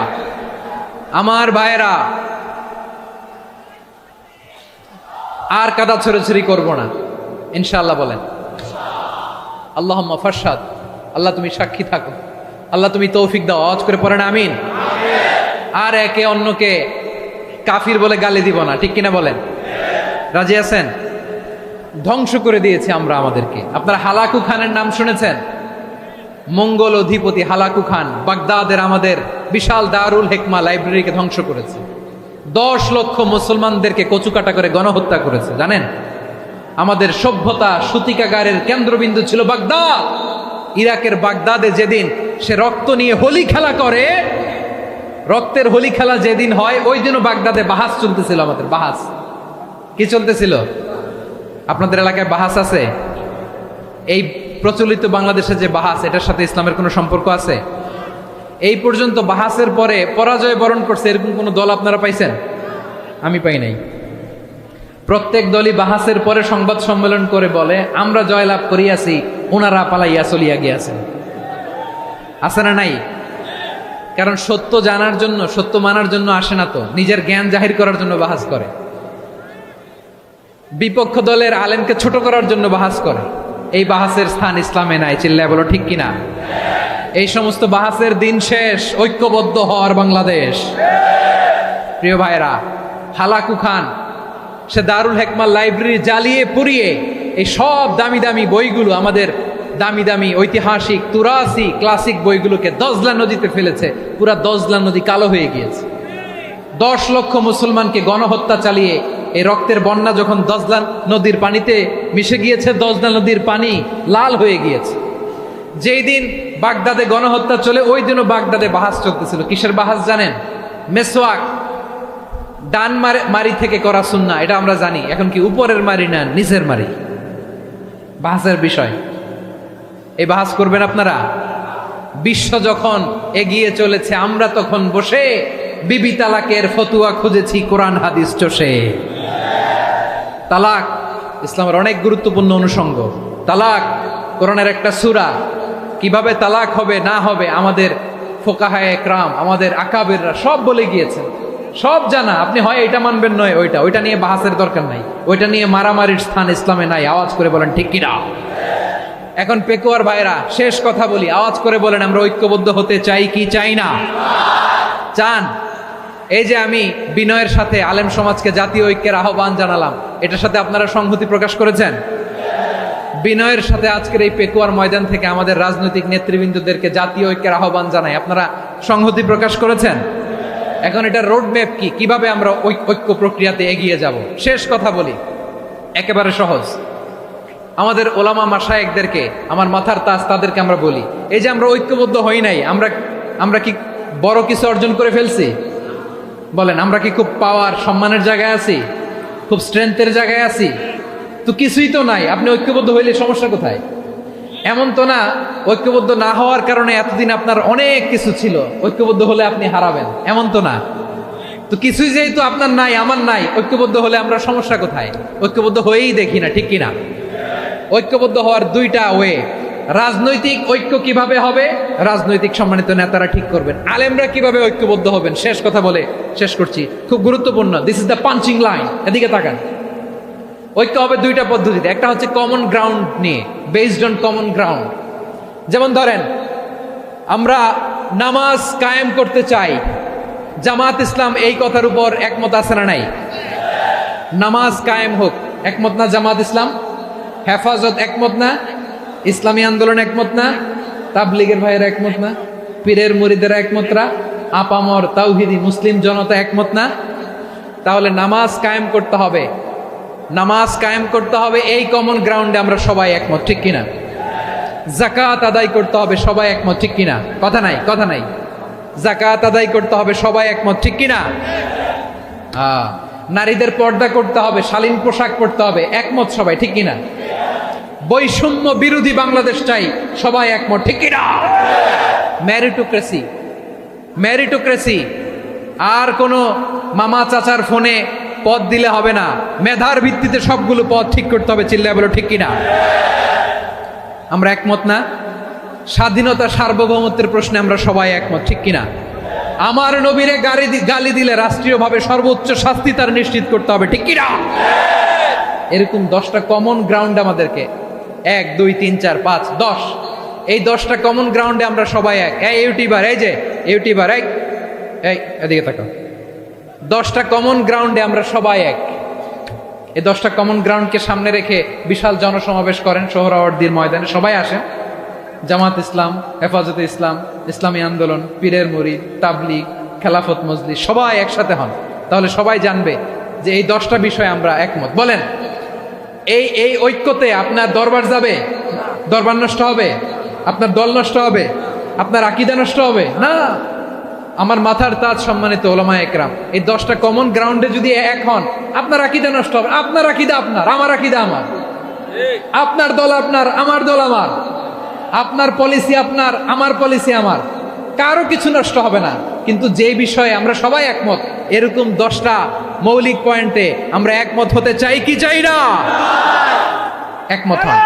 Speaker 1: আমার ভাইয়েরা, আর কাদা ছড়াছড়ি করব না ইনশাআল্লাহ বলেন। আল্লাহুম্মা ফারশাদ। আল্লাহ তুমি সাক্ষী থাকো, আল্লাহ তুমি তৌফিক দাও। আওয়াজ করে পড়েন আমিন। আর একে অন্যকে কাফির বলে গালি দিব না, ঠিক কিনা বলেন? রাজি আছেন? ধ্বংস করে দিয়েছে আমরা আমাদেরকে। আপনারা হালাকু খানের নাম শুনেছেন? মঙ্গল অধিপতি হালাকু খান বাগদাদের আমাদের বিশাল দারুল হিকমা লাইব্রেরিকে ধ্বংস করেছে। 10 লক্ষ মুসলমানদেরকে কচুকাটা করে গণহত্যা করেছে। জানেন, আমাদের সভ্যতা সূতিকাগারের কেন্দ্রবিন্দু ছিল বাগদাদ। ইরাকের বাগদাদে যেদিন সে রক্ত নিয়ে হোলি খেলা করে, রক্তের হোলি খেলা যেদিন হয়, ওই দিনও বাগদাদে বাহাস চলতেছিল। আমাদের বাহাস কি চলতেছিল? আপনাদের এলাকায় বাহাস আছে? এই প্রচলিত বাংলাদেশে যে বাহাস, এটার সাথে ইসলামের কোনো সম্পর্ক আছে? এই পর্যন্ত বাহাসের পরে পরাজয় বরণ করছে এরকম কোন দল আপনারা পাইছেন? আমি পাই নাই। প্রত্যেক দলই বাহাসের পরে সংবাদ সম্মেলন করে বলে আমরা জয়লাভ করিয়াছি, ওনারা পালাইয়া চলিয়া গিয়াছেন। আছে না নাই? কারণ সত্য জানার জন্য, সত্য মানার জন্য আসে না তো, নিজের জ্ঞান জাহির করার জন্য বাহাস করে। বিপক্ষ দলের আলেমকে ছোট করার জন্য বাহাস করে। এই বাহাসের স্থান ইসলামে নাই। চিল্লায় বলো ঠিক কিনা? এই সমস্ত বাহাসের দিন শেষ। ঐক্যবদ্ধ হওয়ার বাংলাদেশ। প্রিয় ভাইরা, হালাকু খান সে দারুল হিকমা লাইব্রেরি জ্বালিয়ে পুড়িয়ে এই সব দামি দামি বইগুলো, আমাদের দামি দামি ঐতিহাসিক তুরাসি ক্লাসিক বইগুলোকে দজলা নদীতে ফেলেছে। পুরা দজলা নদী কালো হয়ে গিয়েছে। 10 লক্ষ মুসলমানকে গণহত্যা চালিয়ে এই রক্তের বন্যা যখন দজলা নদীর পানিতে মিশে গিয়েছে, দজলা নদীর পানি লাল হয়ে গিয়েছে। যেই দিন বাগদাদে গণহত্যা চলে, ওই দিনও বাগদাদে বাহাস চলতেছিল। কিসের বাহাস জানেন? মেসওয়াক, ডান মারি থেকে করা সুন্নাহ, এটা আমরা জানি। এখন কি উপরের মারি না নিচের মারি? বাহাসের বিষয়। এই বাহাস করবেন আপনারা? বিশ্ব যখন এগিয়ে চলেছে, আমরা তখন বসে বিবি তালাকের ফতুয়া খুঁজেছি কোরআন হাদিস চষে। তালাক ইসলামের অনেক গুরুত্বপূর্ণ অনুষঙ্গ। তালাক কোরআনের একটা সূরা। কিভাবে তালাক হবে না হবে আমাদের ফোকাহায়ে একরাম, আমাদের আকাবেররা সব বলে গিয়েছেন, সব জানা। আপনি হয় এটা মানবেন, নয় ওইটা নিয়ে বাহাসের দরকার নাই। ওইটা নিয়ে মারামারির স্থান ইসলামে নাই। আওয়াজ করে বলেন ঠিক কিনা? এখন পেকুয়ার ভাইরা শেষ কথা বলি, আওয়াজ করে বলেন আমরা ঐক্যবদ্ধ হতে চাই কি চাই না? চান? এই যে আমি বিনয়ের সাথে আলেম সমাজকে জাতীয় ঐক্যের আহ্বান জানালাম, এটার সাথে আপনারা সংহতি প্রকাশ করেছেন? বিনয়ের সাথে আজকের এই পেকুয়ার ময়দান থেকে আমাদের রাজনৈতিক নেতৃবৃন্দদেরকে জাতীয় ঐক্যের আহ্বান জানাই, আপনারা সংহতি প্রকাশ করেছেন? এখন এটা রোড ম্যাপ কি, কিভাবে আমরা ঐক্য প্রক্রিয়াতে এগিয়ে যাব? শেষ কথা বলি, একেবারে সহজ। আমাদের ওলামা মাশায়েখদেরকে, আমার মাথার তাজ, তাদেরকে আমরা বলি, এই যে আমরা ঐক্যবদ্ধ হই নাই, আমরা কি বড় কিছু অর্জন করে ফেলছি? বলেন, আমরা কি খুব পাওয়ার সম্মানের জায়গায় আছি? খুব স্ট্রেংথের জায়গায় আছি? তো কিছুই তো নাই। আপনি ঐক্যবদ্ধ হইলে সমস্যা কোথায়? এমন তো না ঐক্যবদ্ধ না হওয়ার কারণে এতদিন আপনার অনেক কিছু ছিল, ঐক্যবদ্ধ হলে আপনি হারাবেন, এমন তো না। তো কিছুই যেহেতু আপনার নাই, আমার নাই, ঐক্যবদ্ধ হলে আমরা সমস্যা কোথায়? ঐক্যবদ্ধ হয়েই দেখি না, ঠিক কিনা? ঐক্যবদ্ধ হওয়ার দুইটা ওয়ে। রাজনৈতিক ঐক্য কিভাবে হবে? রাজনৈতিক সম্মানিত নেতারা ঠিক করবেন। আলেমরা কিভাবে ঐক্যবদ্ধ হবেন? শেষ কথা বলে শেষ করছি, খুব গুরুত্বপূর্ণ। This is the punching line. এদিকে তাকান। ঐক্য হবে দুইটা পদ্ধতিতে। একটা হচ্ছে কমন গ্রাউন্ড নিয়ে, বেসড অন কমন গ্রাউন্ড। যেমন ধরেন, আমরা নামাজ কায়েম করতে চাই, জামাত ইসলাম এই কথার উপর একমত আছে না নাই? নামাজ কায়েম হোক, একমত না জামাত ইসলাম? হেফাজত একমত না? ইসলামী আন্দোলন একমত না? তাবলীগের ভাইয়েরা একমত না? পীরের মুরিদেরা একমত না? আপামর তাওহীদি মুসলিম জনতা একমত না? তাহলে নামাজ কায়েম করতে হবে, নামাজ কায়েম করতে হবে এই কমন গ্রাউন্ডে আমরা সবাই একমত, ঠিক কিনা? যাকাত আদায় করতে হবে, সবাই একমত, ঠিক কিনা? কথা নাই, কথা নাই। যাকাত আদায় করতে হবে, সবাই একমত, ঠিক কিনা? নারীদের পর্দা করতে হবে, শালীন পোশাক পরতে হবে, একমত সবাই, ঠিক কিনা? বৈষম্য বিরোধী বাংলাদেশ চাই, সবাই একমত, ঠিক কিনা? Meritocracy, meritocracy. আর কোনো মামা চাচার ফোনে পদ দিলে হবে না, মেধার ভিত্তিতে সবগুলো পদ ঠিক করতে হবে, চিল্লায় বলো ঠিক কিনা? আমরা একমত না? স্বাধীনতা সার্বভৌমত্বের প্রশ্নে আমরা সবাই একমত, ঠিক কিনা? আমার নবীরে গালি দিলে রাষ্ট্রীয়ভাবে সর্বোচ্চ শাস্তি তার নিশ্চিত করতে হবে, ঠিক কিনা? এরকম 10টা কমন গ্রাউন্ড আমাদেরকে, 1 2 3 4 5 10, এই 10টা কমন গ্রাউন্ডে আমরা সবাই এক। এই ইউটিউবার, এই যে ইউটিউবার, এই এদিকে তাকাও। 10টা কমন গ্রাউন্ডে আমরা সবাই এক। এই 10টা কমন গ্রাউন্ডকে সামনে রেখে বিশাল জনসমাবেশ করেন সোহরাওয়ার্দীর ময়দানে, সবাই আসেন। জামাত ইসলাম, হেফাজতে ইসলাম, ইসলামী আন্দোলন, পীরের মুরিদ, তাবলীগ, খেলাফত মজলিস, সবাই একসাথে হন। তাহলে সবাই জানবে যে এই 10টা বিষয়ে আমরা একমত। বলেন, এই ঐক্যতে আপনার দরবার যাবে? দরবার নষ্ট হবে? আপনার দল নষ্ট হবে? আপনার আকীদা নষ্ট হবে? না। আমার মাথার তাজ সম্মানিত ওলামায়ে একরাম, এই 10টা কমন গ্রাউন্ডে যদি এক হন, আপনার আকীদা নষ্ট হবে? আপনার আকীদা আপনার, আমার আকীদা আমার, আপনার দল আপনার, আমার দল আমার, আপনার পলিসি আপনার, আমার পলিসি আমার, কারো কিছু নষ্ট হবে না। কিন্তু যে বিষয়ে আমরা সবাই একমত, এরকম 10টা মৌলিক পয়েন্টে আমরা একমত হতে চাই কি চাই না? একমত হন।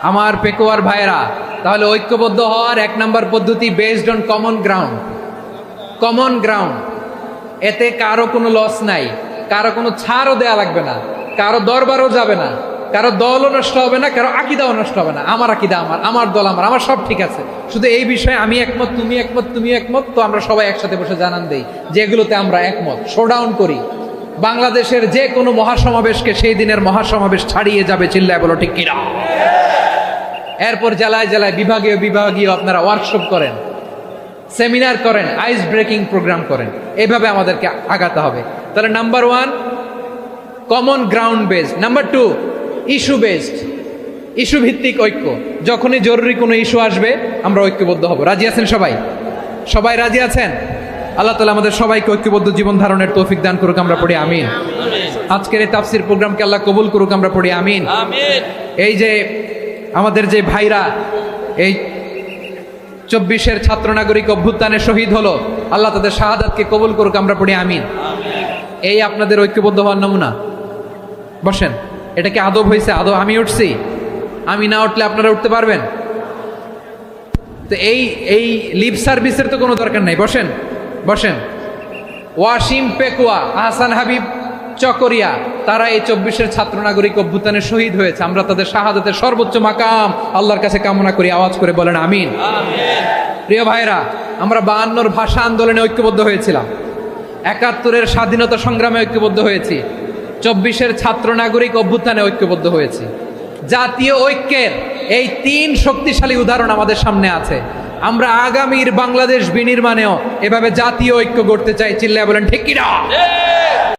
Speaker 1: আমার পেকুয়ার ভাইরা, তাহলে ঐক্যবদ্ধ হওয়ার 1 নম্বর পদ্ধতি based on common ground. Common ground, এতে কারো কোনো লস নাই, কারো কোনো ছাড়ও দেয়া লাগবে না, কারো দরবারও যাবে না, কারো দলও নষ্ট হবে না, কারো আকীদাও নষ্ট হবে না। আমার আকীদা আমার, আমার দল আমার, আমার সব ঠিক আছে। শুধু এই বিষয়ে আমি একমত, তুমি একমত, তুমি একমত, তো আমরা সবাই একসাথে বসে জানান দেই যেগুলোতে আমরা একমত, শোডাউন করি। বাংলাদেশের যে কোনো মহাসমাবেশকে সেই দিনের মহাসমাবেশ ছাড়িয়ে যাবে, চিল্লায় বলো ঠিক কিনা? এরপর জেলায় জেলায়, বিভাগীয় বিভাগীয় আপনারা ওয়ার্কশপ করেন, সেমিনার করেন, আইস ব্রেকিং প্রোগ্রাম করেন। এইভাবে আমাদেরকে আগাতে হবে। তাহলে number 1 common ground based. Number 2 issue based, issue ভিত্তিক ঐক্য। যখনই জরুরি কোনো ইস্যু আসবে আমরা ঐক্যবদ্ধ হব। রাজি আছেন সবাই? সবাই রাজি আছেন? আল্লাহ তাআলা আমাদের সবাইকে ঐক্যবদ্ধ জীবন ধারণের তৌফিক দান করুক, আমরা পড়ি আমিন। আজকের এই তাফসীর প্রোগ্রামকে আল্লাহ কবুল করুক, আমরা পড়ি আমিন। এই যে আমাদের যে ভাইরা এই 24-এর ছাত্র নাগরিক অভ্যুত্থানে শহীদ হলো, আল্লাহ তাদের শাহাদাতকে কবুল করুক, আমরা পড়ি আমিন। এই আপনাদের ঐক্যবদ্ধ হওয়ার নমুনা। বসেন, এটা কি আদব হয়েছে? আদব আমি উঠছি, আমি না উঠলে আপনারা উঠতে পারবেন? তো এই লিপ সার্ভিসের তো কোনো দরকার নাই। বসেন বসেন। ওয়াসিম পেকুয়া, আহসান হাবিব চকরিয়া, তারা এই 24-এর ছাত্র নাগরিক অভ্যুত্থানে শহীদ হয়েছে। আমরা তাদের শাহাদাতের সর্বোচ্চ মাকাম আল্লাহর কাছে কামনা করি। আওয়াজ করে বলেন আমিন। প্রিয় ভাইরা, আমরা 52-র ভাষা আন্দোলনে ঐক্যবদ্ধ হয়েছিলাম, 71-এর স্বাধীনতা সংগ্রামে ঐক্যবদ্ধ হয়েছি, 24-এর ছাত্র নাগরিক অভ্যুত্থানে ঐক্যবদ্ধ হয়েছি। জাতীয় ঐক্যের এই 3 শক্তিশালী উদাহরণ আমাদের সামনে আছে। আমরা আগামীর বাংলাদেশ বিনির্মাণেও এভাবে জাতীয় ঐক্য গড়তে চাই। চিল্লায়া বলেন ঠিক কিনা?